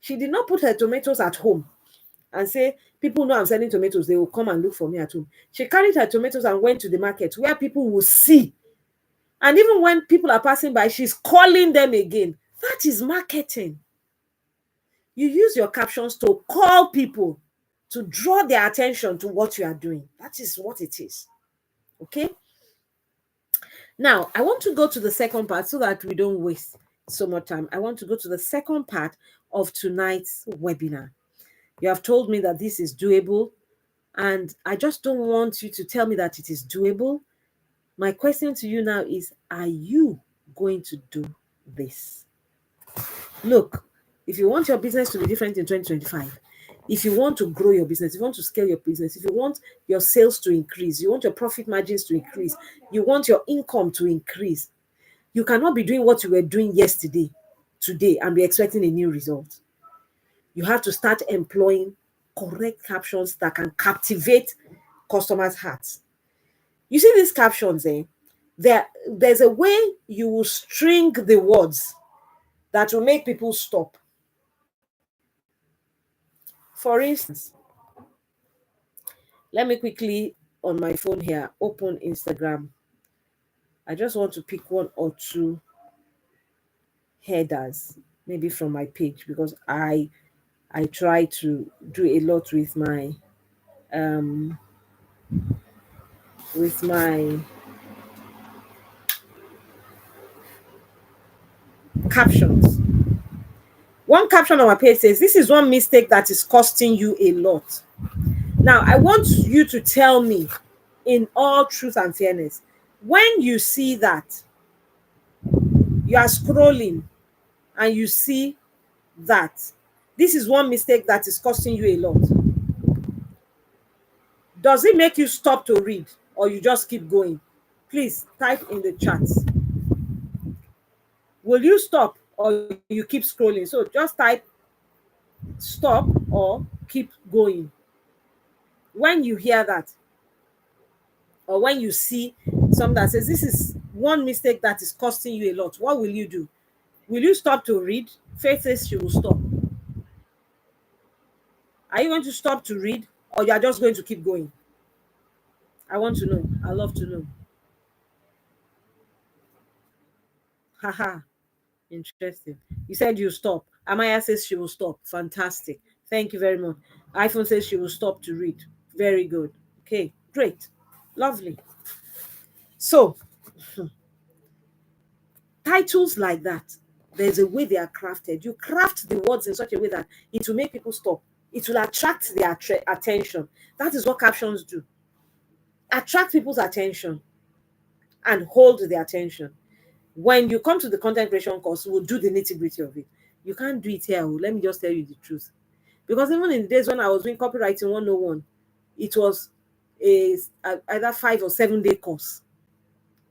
she did not put her tomatoes at home and say, people know I'm selling tomatoes, they will come and look for me at home. She carried her tomatoes and went to the market where people will see. And even when people are passing by, she's calling them again. That is marketing. You use your captions to call people, to draw their attention to what you are doing. That is what it is. Okay? Now, I want to go to the second part so that we don't waste so much time. I want to go to the second part of tonight's webinar. You have told me that this is doable, and I just don't want you to tell me that it is doable. My question to you now is, are you going to do this? Look, if you want your business to be different in 2025, If you want to grow your business, if you want to scale your business, if you want your sales to increase, you want your profit margins to increase, you want your income to increase, you cannot be doing what you were doing yesterday, today, and be expecting a new result. You have to start employing correct captions that can captivate customers' hearts. You see these captions, there's a way you will string the words that will make people stop. For instance, let me quickly on my phone here open Instagram. I just want to pick one or two headers, maybe from my page, because I try to do a lot um with my captions. One caption on my page says, "This is one mistake that is costing you a lot." Now, I want you to tell me, in all truth and fairness, when you see that, you are scrolling and you see that this is one mistake that is costing you a lot, does it make you stop to read, or you just keep going? Please type in the chat. Will you stop or you keep scrolling? So just type stop or keep going. When you hear that, or when you see something that says this is one mistake that is costing you a lot, what will you do? Will you stop to read? Faith says she will stop. Are you going to stop to read, or you are just going to keep going? I want to know. I love to know. Haha. Interesting. You said you stop. Amaya says she will stop. Fantastic. Thank you very much. iPhone says she will stop to read. Very good. Okay, great. Lovely. So, titles like that, there's a way they are crafted. You craft the words in such a way that it will make people stop. It will attract their attention. That is what captions do. Attract people's attention and hold their attention. When you come to the content creation course, we'll do the nitty-gritty of it. You can't do it here. Let me just tell you the truth. Because even in the days when I was doing copywriting 101, it was either 5 or 7 day course.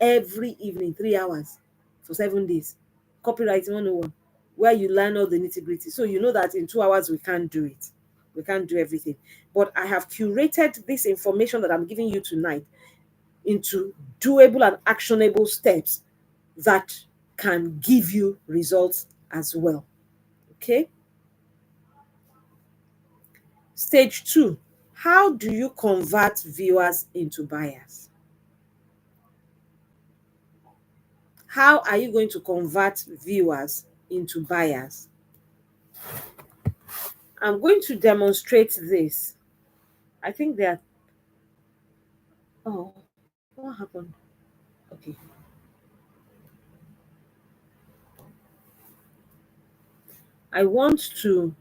Every evening, 3 hours for 7 days. Copywriting 101, where you learn all the nitty-gritty. So you know that in 2 hours we can't do it. We can't do everything. But I have curated this information that I'm giving you tonight into doable and actionable steps that can give you results as well. Okay? Stage 2, how do you convert viewers into buyers? How are you going to convert viewers into buyers? I'm going to demonstrate this. I think that, oh, what happened? Okay. I want to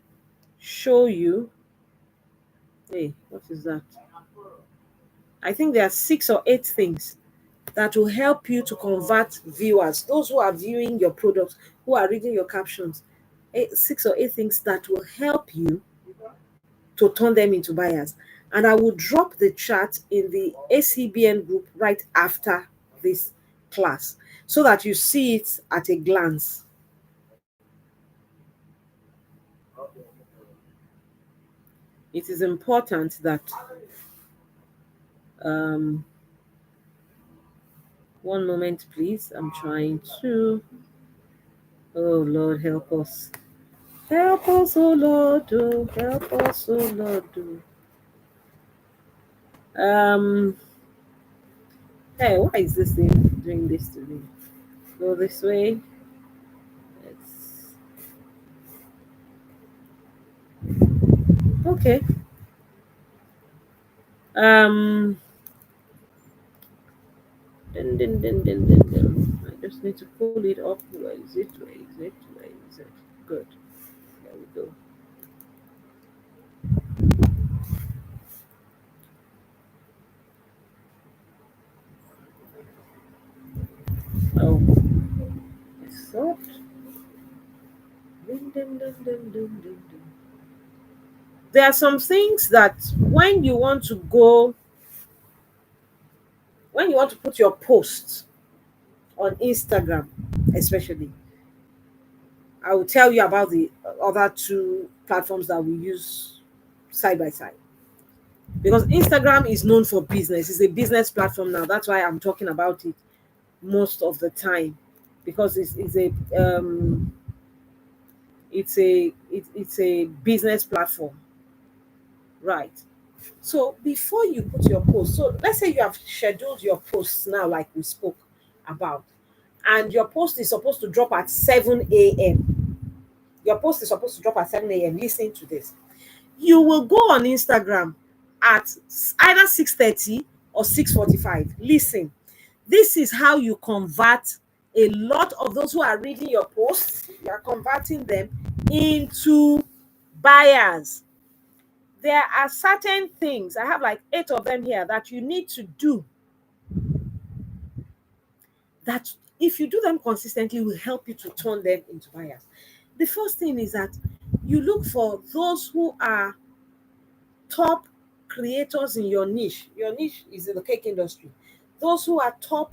show you, hey, what is that? I think there are 6 or 8 things that will help you to convert viewers, those who are viewing your products, who are reading your captions. 6 or 8 things that will help you to turn them into buyers. And I will drop the chat in the ACBN group right after this class so that you see it at a glance. It is important that one moment, please. I'm trying to. Oh Lord, help us. Help us, oh Lord, oh, help us, oh Lord. Hey, why is this thing doing this to me? Go this way. It's okay. Um, I just need to pull it up. Where is it? Where is it? Where is it? Good. There we go. Oh, it's soft. Dun, dun, dun, dun, dun, dun, dun. There are some things that when you want to go, when you want to put your post on Instagram, especially, I will tell you about the other two platforms that we use side by side. Because Instagram is known for business, it's a business platform now. That's why I'm talking about it most of the time, because it's a business platform, right? So before you put your post, so let's say you have scheduled your posts now, like we spoke about, and your post is supposed to drop at 7 a.m. Your post is supposed to drop at 7 a.m. Listen to this. You will go on Instagram at either 6:30 or 6:45. Listen, this is how you convert a lot of those who are reading your posts. You are converting them into buyers. There are certain things, I have like 8 of them here, that you need to do, that if you do them consistently will help you to turn them into buyers. The first thing is that you look for those who are top creators in your niche. Your niche is in the cake industry. Those who are top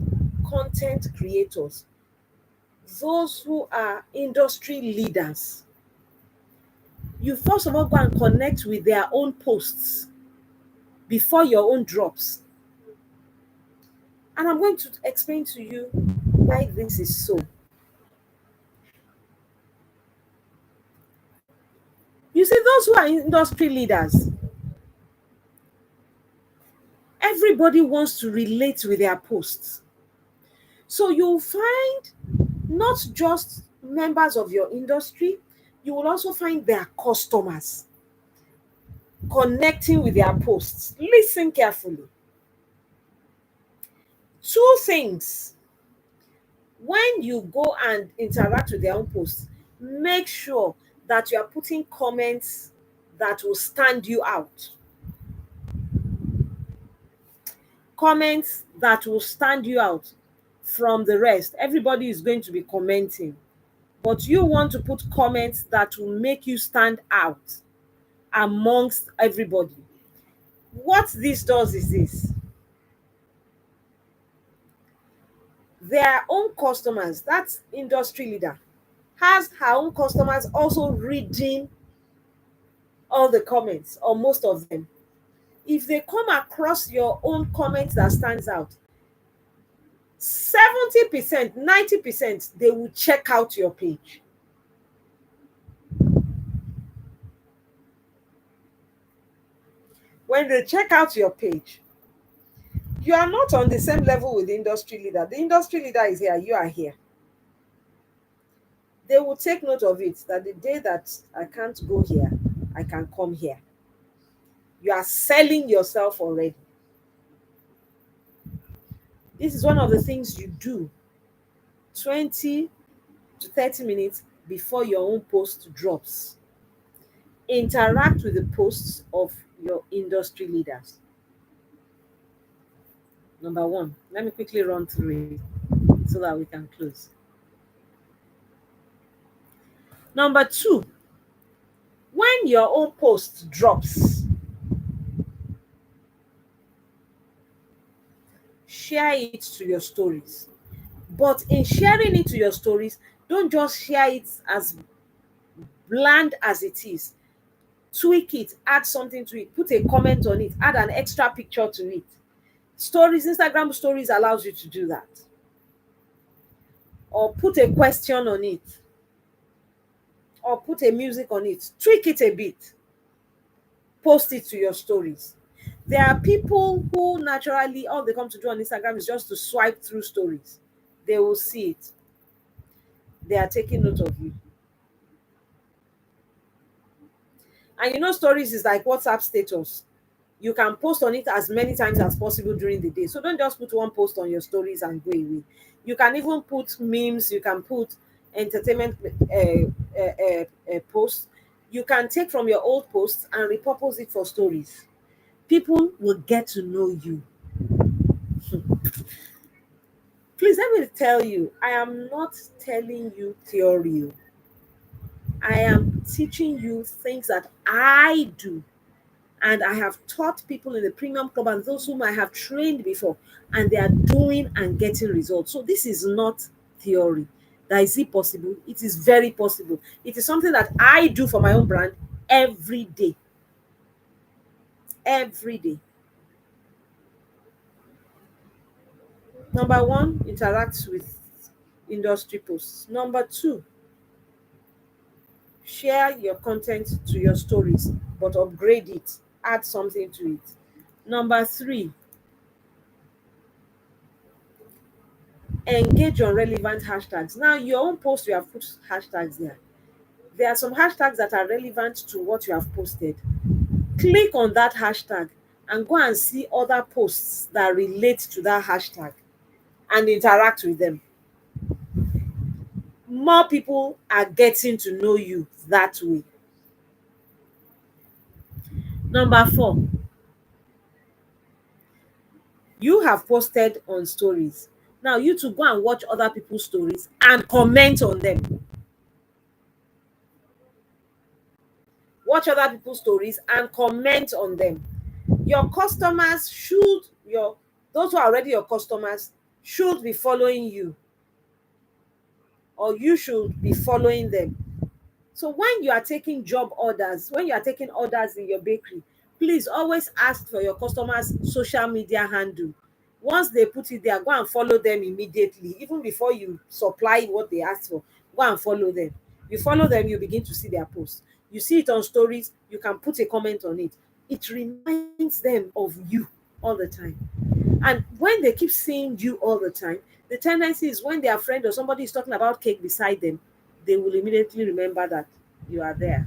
content creators, those who are industry leaders. You first of all go and connect with their own posts before your own drops. And I'm going to explain to you why this is so. You see, those who are industry leaders, everybody wants to relate with their posts. So you'll find not just members of your industry, you will also find their customers connecting with their posts. Listen carefully. Two things. When you go and interact with their own posts, make sure that you are putting comments that will stand you out. Comments that will stand you out from the rest. Everybody is going to be commenting, but you want to put comments that will make you stand out amongst everybody. What this does is this: their own customers, that industry leader, has her own customers also reading all the comments or most of them. If they come across your own comments that stands out, 70%, 90%, they will check out your page. When they check out your page, you are not on the same level with the industry leader. The industry leader is here, you are here. They will take note of it, that the day that I can't go here, I can come here. You are selling yourself already. This is one of the things you do 20 to 30 minutes before your own post drops. Interact with the posts of your industry leaders. Number one, let me quickly run through it so that we can close. Number two, when your own post drops, share it to your stories. But in sharing it to your stories, don't just share it as bland as it is. Tweak it, add something to it, put a comment on it, add an extra picture to it. Stories, Instagram stories allows you to do that. Or put a question on it, or put a music on it. Tweak it a bit. Post it to your stories. There are people who naturally all they come to do on Instagram is just to swipe through stories. They will see it. They are taking note of you. And you know, stories is like WhatsApp status. You can post on it as many times as possible during the day. So don't just put one post on your stories and go away. You can even put memes, you can put entertainment posts. You can take from your old posts and repurpose it for stories. People will get to know you. Please let me tell you, I am not telling you theory. I am teaching you things that I do And I have taught people in the premium club and those whom I have trained before, and they are doing and getting results. So this is not theory. That is it possible? It is very possible. It is something that I do for my own brand every day. Every day. Number one, interact with industry posts. Number two, share your content to your stories, but upgrade it, add something to it. Number three, engage on relevant hashtags. Now, your own post, you have put hashtags there. There are some hashtags that are relevant to what you have posted. Click on that hashtag and go and see other posts that relate to that hashtag and interact with them. More people are getting to know you that way. Number four, you have posted on stories. Now, you to go and watch other people's stories and comment on them. Watch other people's stories and comment on them. Your customers should, your those who are already your customers should be following you, or you should be following them. So when you are taking job orders, when you are taking orders in your bakery, please always ask for your customers' social media handle. Once they put it there, go and follow them immediately. Even before you supply what they asked for, go and follow them. You follow them, you begin to see their posts. You see it on stories, you can put a comment on it. It reminds them of you all the time. And when they keep seeing you all the time, the tendency is when their friend or somebody is talking about cake beside them, they will immediately remember that you are there.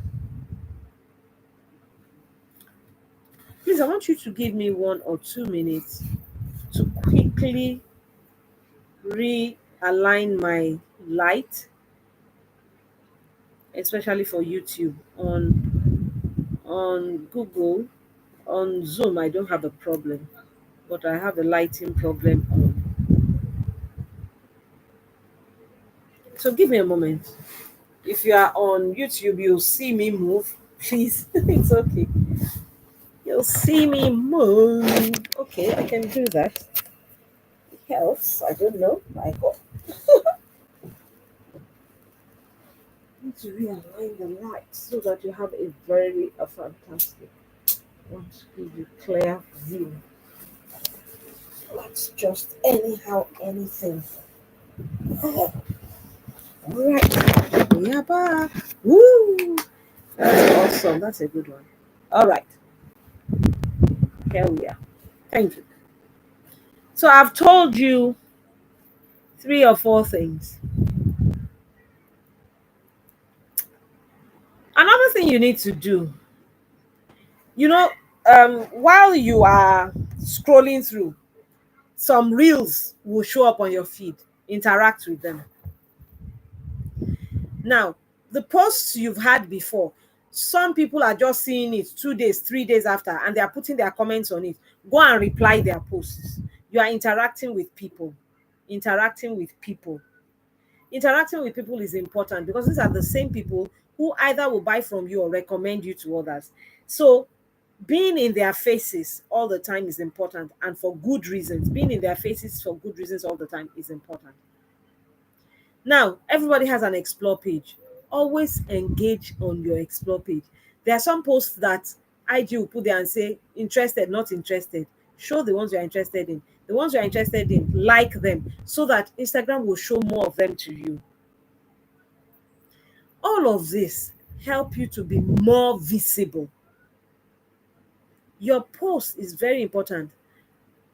Please, I want you to give me 1 or 2 minutes to quickly realign my light, especially for YouTube. On Google, on Zoom, I don't have a problem, but I have a lighting problem on. So give me a moment. If you are on YouTube, you'll see me move. Please, it's okay. You'll see me move. Okay, I can do that. It helps. I don't know. I hope. Need to realign the lights so that you have a very fantastic. Want to give you clear view. Let's just anyhow anything. Right, we are back. Woo! That's awesome. That's a good one. All right, here we are. Thank you. So I've told you 3 or 4 things. Another thing you need to do, you know, while you are scrolling through, some reels will show up on your feed. Interact with them. Now, the posts you've had before, some people are just seeing it 2 days, 3 days after, and they are putting their comments on it. Go and reply their posts. You are interacting with people. Interacting with people. Interacting with people is important because these are the same people who either will buy from you or recommend you to others. So being in their faces all the time is important, and for good reasons. Being in their faces for good reasons all the time is important. Now, everybody has an explore page. Always engage on your explore page. There are some posts that IG will put there and say, interested, not interested. Show the ones you're interested in. The ones you're interested in, like them, so that Instagram will show more of them to you. All of this help you to be more visible. Your post is very important.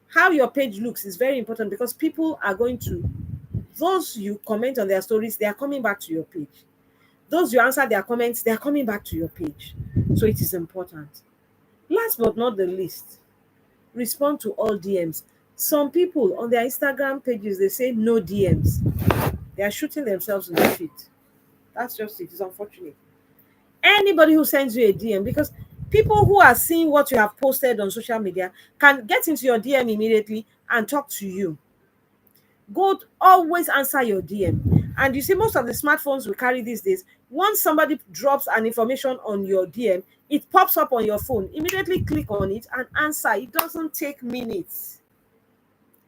How your page looks is very important because people are going to, those you comment on their stories, they are coming back to your page. Those you answer their comments, they are coming back to your page. So it is important. Last but not the least, respond to all DMs. Some people on their Instagram pages, they say no DMs. They are shooting themselves in the feet. That's just it. It's unfortunate. Anybody who sends you a DM, because people who are seeing what you have posted on social media can get into your DM immediately and talk to you. Go always answer your DM. And you see, most of the smartphones we carry these days, once somebody drops an information on your DM, it pops up on your phone. Immediately click on it and answer. It doesn't take minutes.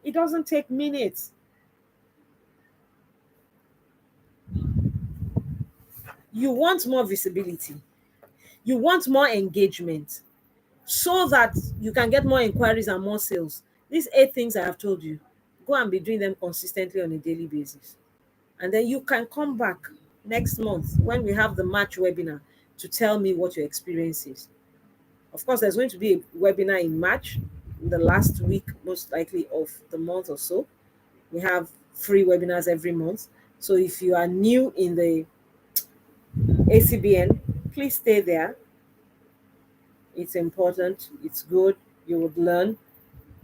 It doesn't take minutes. You want more visibility. You want more engagement so that you can get more inquiries and more sales. These 8 things I have told you, go and be doing them consistently on a daily basis. And then you can come back next month when we have the March webinar to tell me what your experience is. Of course, there's going to be a webinar in March, the last week, most likely, of the month or so. We have free webinars every month. So if you are new in the ACBN, please stay there. It's important, it's good, you would learn.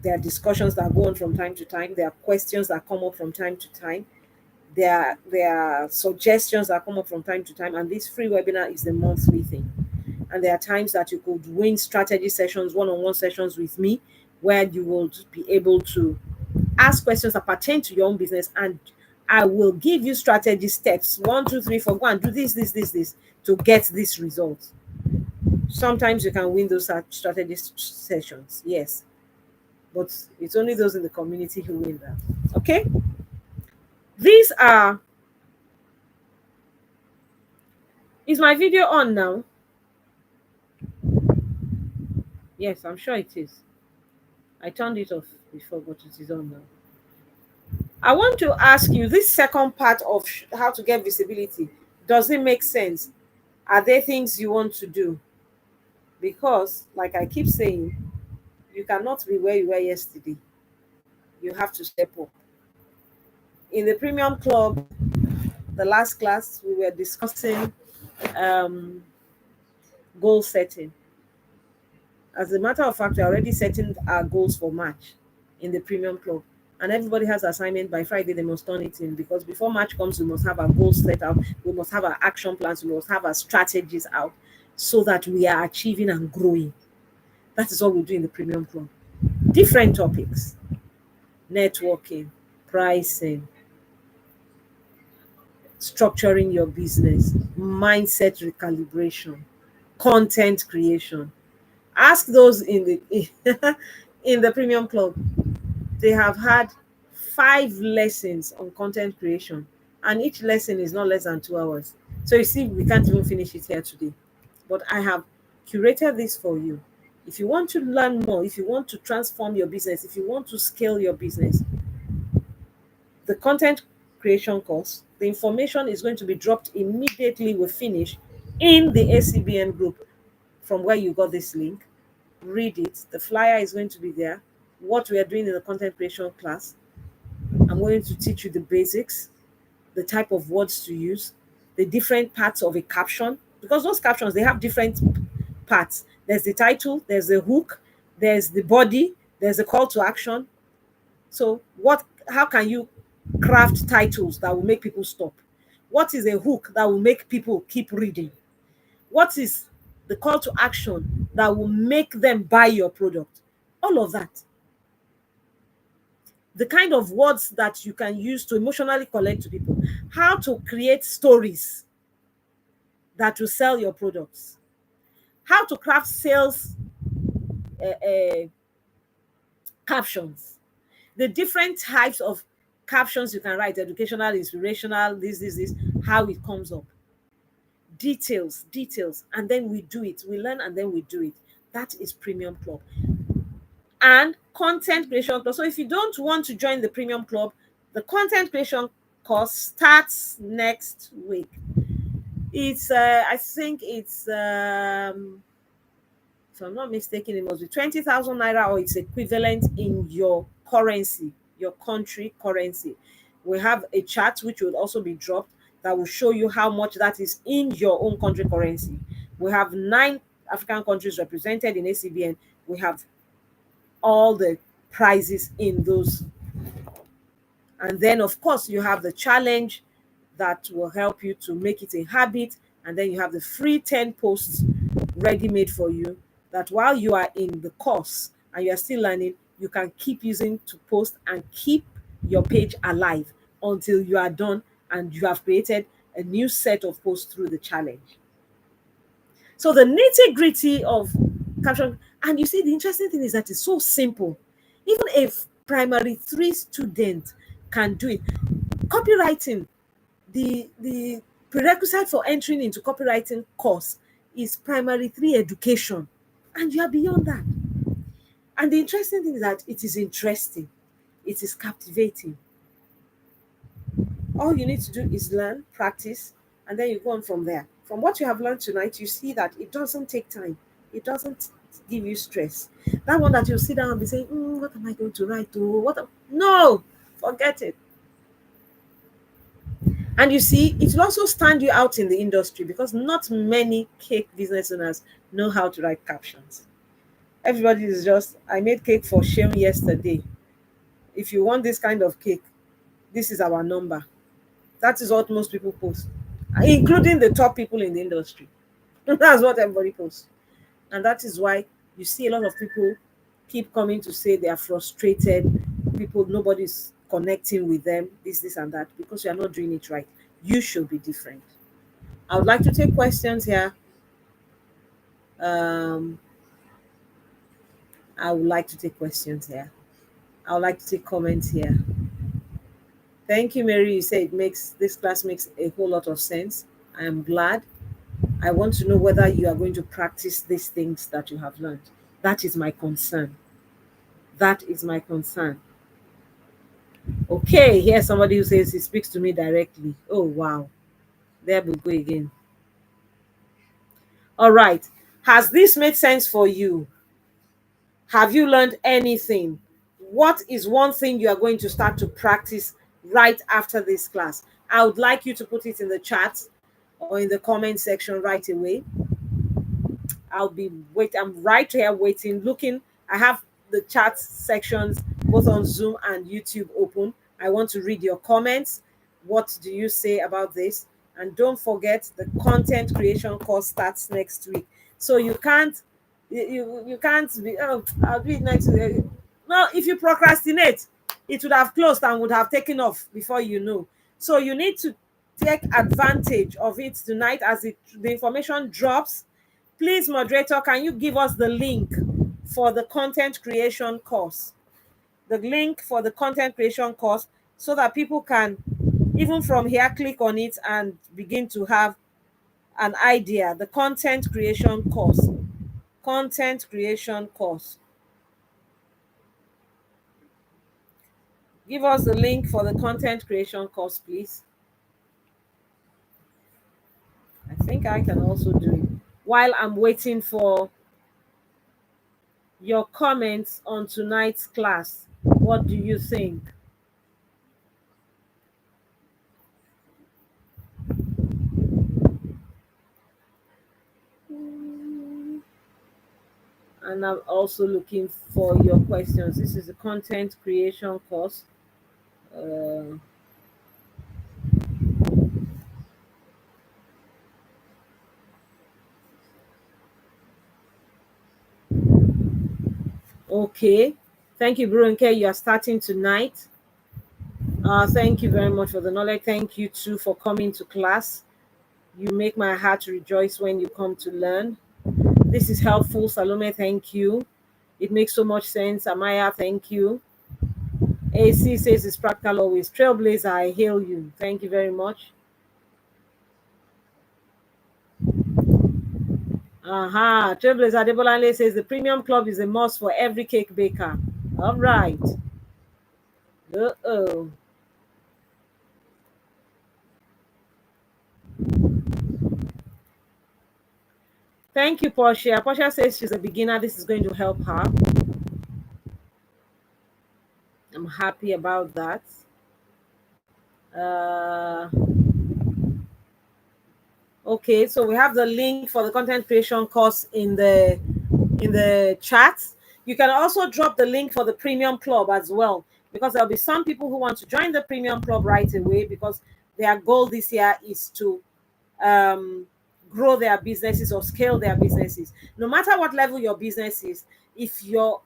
There are discussions that go on from time to time, there are questions that come up from time to time, there are suggestions that come up from time to time, and this free webinar is the monthly thing. And there are times that you could win strategy sessions, one-on-one sessions with me, where you will be able to ask questions that pertain to your own business, and I will give you strategy steps, 1, 2, 3, 4, go and do this to get this result. Sometimes you can win those strategy sessions, yes, but it's only those in the community who win that. Okay, these are, is my video on now? Yes, I'm sure it is. I turned it off before, but it is on now. I want to ask you, this second part of how to get visibility, does it make sense? Are there things you want to do? Because, like I keep saying, you cannot be where you were yesterday. You have to step up. In the Premium Club, the last class, we were discussing um, goal setting. As a matter of fact, we're already setting our goals for March in the Premium Club. And everybody has assignment by Friday, they must turn it in, because before March comes, we must have our goals set out, we must have our action plans, we must have our strategies out, so that we are achieving and growing. That is what we do in the Premium Club. Different topics: networking, pricing, structuring your business, mindset recalibration, content creation. Ask those in the in the Premium Club. They have had 5 lessons on content creation, and each lesson is not less than 2 hours. So you see, we can't even finish it here today. But I have curated this for you. If you want to learn more, if you want to transform your business, if you want to scale your business, the content creation course, the information is going to be dropped immediately we finish in the ACBN group from where you got this link. Read it. The flyer is going to be there. What we are doing in the content creation class, I'm going to teach you the basics, the type of words to use, the different parts of a caption, because those captions, they have different parts. There's the title, there's the hook, there's the body, there's a call to action. So how can you craft titles that will make people stop? What is a hook that will make people keep reading? What is the call to action that will make them buy your product? All of that. The kind of words that you can use to emotionally connect to people. How to create stories that will sell your products. How to craft sales captions. The different types of captions you can write: educational, inspirational, this, how it comes up. Details, and then we do it. We learn and then we do it. That is Premium Club. And content creation club. So if you don't want to join the Premium Club, the content creation course starts next week. It's I think it's if I'm not mistaken, it must be 20,000 naira, or it's equivalent in your currency, your country currency. We have a chart which will also be dropped that will show you how much that is in your own country currency. We have 9 African countries represented in ACBN. We have all the prizes in those. And then, of course, you have the challenge that will help you to make it a habit. And then you have the free 10 posts ready made for you, that while you are in the course and you are still learning, you can keep using to post and keep your page alive until you are done and you have created a new set of posts through the challenge. So the nitty gritty of caption, and you see, the interesting thing is that it's so simple. Even a primary three student can do it. Copywriting, the prerequisite for entering into copywriting course is primary three education, and you are beyond that. And the interesting thing is that it is interesting, it is captivating. All you need to do is learn, practice, and then you go on from there. From what you have learned tonight, you see that it doesn't take time. It doesn't give you stress. That one that you sit down and be saying, what am I going to write? No, forget it. And you see, it will also stand you out in the industry because not many cake business owners know how to write captions. Everybody is just, I made cake for Sheun yesterday. If you want this kind of cake, this is our number. That is what most people post, including the top people in the industry. That's what everybody posts. And that is why you see a lot of people keep coming to say they are frustrated. People, nobody's connecting with them, this, and that, because you are not doing it right. You should be different. I would like to take questions here. Um, I would like to take questions here. I would like to take comments here. Thank you, Mary. You say this class makes a whole lot of sense. I am glad. I want to know whether you are going to practice these things that you have learned. That is my concern. That is my concern. Okay, here's somebody who says he speaks to me directly. Oh, wow. There we go again. All right. Has this made sense for you? Have you learned anything? What is one thing you are going to start to practice right after this class? I would like you to put it in the chat or in the comment section right away. I'm right here waiting, looking. I have the chat sections both on Zoom and YouTube open. I want to read your comments. What do you say about this? And don't forget, the content creation course starts next week. So you can't be, I'll do it next week. No, if you procrastinate, it would have closed and would have taken off before you know. So you need to take advantage of it tonight as the information drops. Please, moderator, can you give us the link for the content creation course? The link for the content creation course, so that people can, even from here, click on it and begin to have an idea. The content creation course. Content creation course. Give us the link for the content creation course, please. I think I can also do it. While I'm waiting for your comments on tonight's class, what do you think? And I'm also looking for your questions. This is the content creation course. Okay. Thank you, Brunke. You are starting tonight. Thank you very much for the knowledge. Thank you too for coming to class. You make my heart rejoice when you come to learn. This is helpful. Salome, thank you. It makes so much sense. Amaya, thank you. AC says it's practical always. Trailblazer, I hail you. Thank you very much. Trailblazer Adebolale says the premium club is a must for every cake baker. All right. Uh-oh. Thank you, Portia. Portia says she's a beginner. This is going to help her. I'm happy about that. Okay, so we have the link for the content creation course in the chat. You can also drop the link for the premium club as well, because there'll be some people who want to join the premium club right away because their goal this year is to grow their businesses or scale their businesses. No matter what level your business is, if your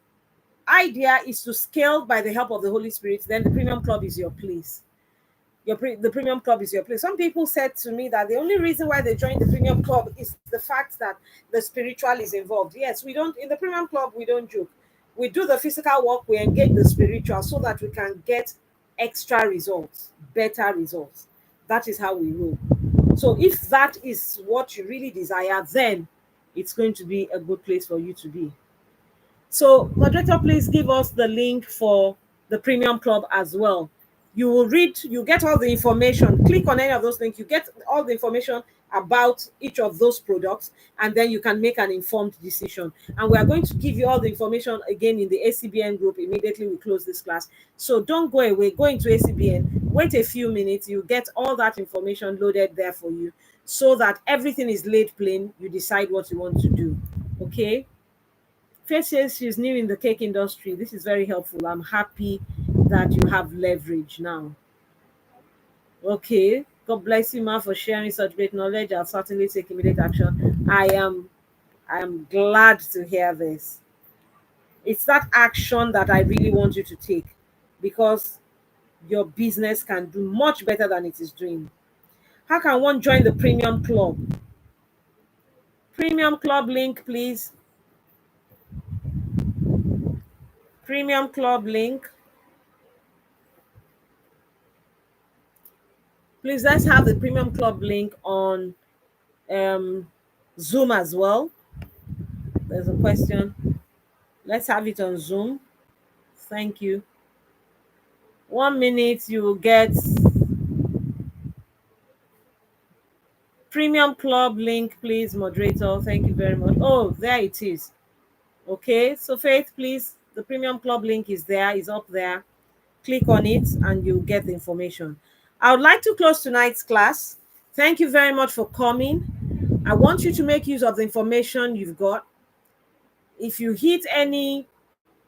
idea is to scale by the help of the Holy Spirit, then the premium club is your place. the premium club is your place. Some people said to me that the only reason why they joined the premium club is the fact that the spiritual is involved. Yes, we don't in the premium club we don't joke. We do the physical work, we engage the spiritual so that we can get extra results, better results. That is how we roll. So if that is what you really desire, then it's going to be a good place for you to be. So, moderator, please give us the link for the premium club as well. You will read, you get all the information. Click on any of those links, you get all the information about each of those products, and then you can make an informed decision. And we are going to give you all the information again in the ACBN group immediately we close this class. So don't go away, go into ACBN, wait a few minutes, you get all that information loaded there for you so that everything is laid plain. You decide what you want to do. Okay. Faith says she's new in the cake industry. This is very helpful. I'm happy that you have leverage now. Okay. God bless you, ma, for sharing such great knowledge. I'll certainly take immediate action. I am glad to hear this. It's that action that I really want you to take because your business can do much better than it is doing. How can one join the premium club? Premium club link, please. Premium club link. Please, let's have the premium club link on um, Zoom as well. There's a question. Let's have it on Zoom. Thank you. 1 minute, you will get premium club link, please, moderator. Thank you very much. Oh, there it is. Okay, so Faith, please, the premium club link is there, is up there. Click on it and you'll get the information. I would like to close tonight's class. Thank you very much for coming. I want you to make use of the information you've got. If you hit any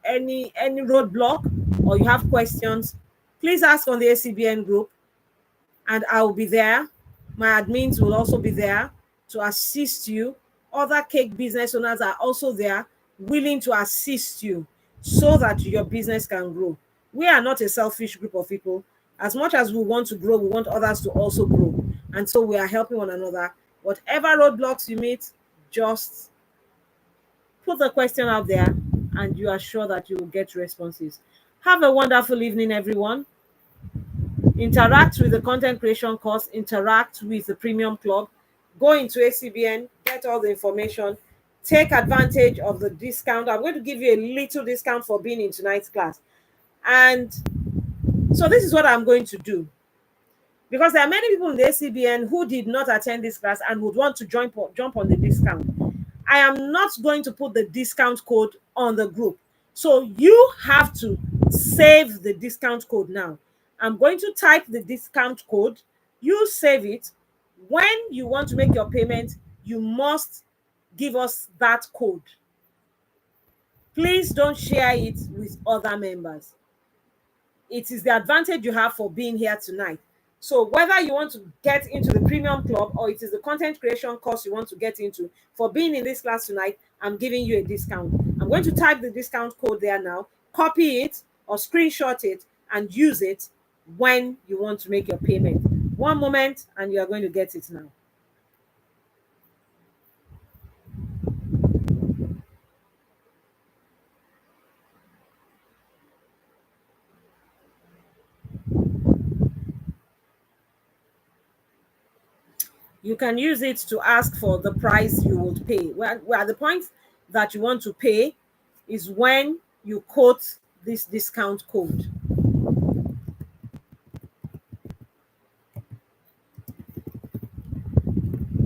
roadblock or you have questions, please ask on the ACBN group and I'll be there. My admins will also be there to assist you. Other cake business owners are also there willing to assist you so that your business can grow. We are not a selfish group of people. As much as we want to grow, we want others to also grow. And so we are helping one another. Whatever roadblocks you meet, just put the question out there and you are sure that you will get responses. Have a wonderful evening, everyone. Interact with the content creation course, interact with the premium club, go into ACBN, get all the information, take advantage of the discount. I'm going to give you a little discount for being in tonight's class. And so this is what I'm going to do. Because there are many people in the ACBN who did not attend this class and would want to jump on the discount. I am not going to put the discount code on the group. So you have to save the discount code now. I'm going to type the discount code. You save it. When you want to make your payment, you must give us that code. Please don't share it with other members. It is the advantage you have for being here tonight. So whether you want to get into the premium club or it is the content creation course you want to get into, for being in this class tonight, I'm giving you a discount. I'm going to type the discount code there now, copy it or screenshot it and use it when you want to make your payment. One moment and you are going to get it now. You can use it to ask for the price you would pay. Where the point that you want to pay is when you quote this discount code.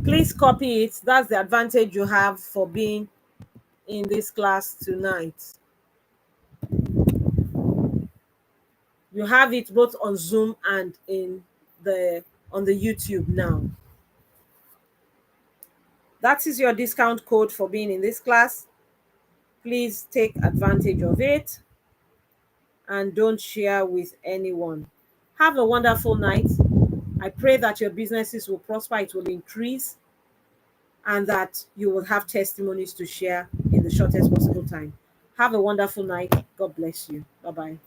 Please copy it. That's the advantage you have for being in this class tonight. You have it both on Zoom and on the YouTube now. That is your discount code for being in this class. Please take advantage of it and don't share with anyone. Have a wonderful night. I pray that your businesses will prosper, it will increase, and that you will have testimonies to share in the shortest possible time. Have a wonderful night. God bless you. Bye-bye.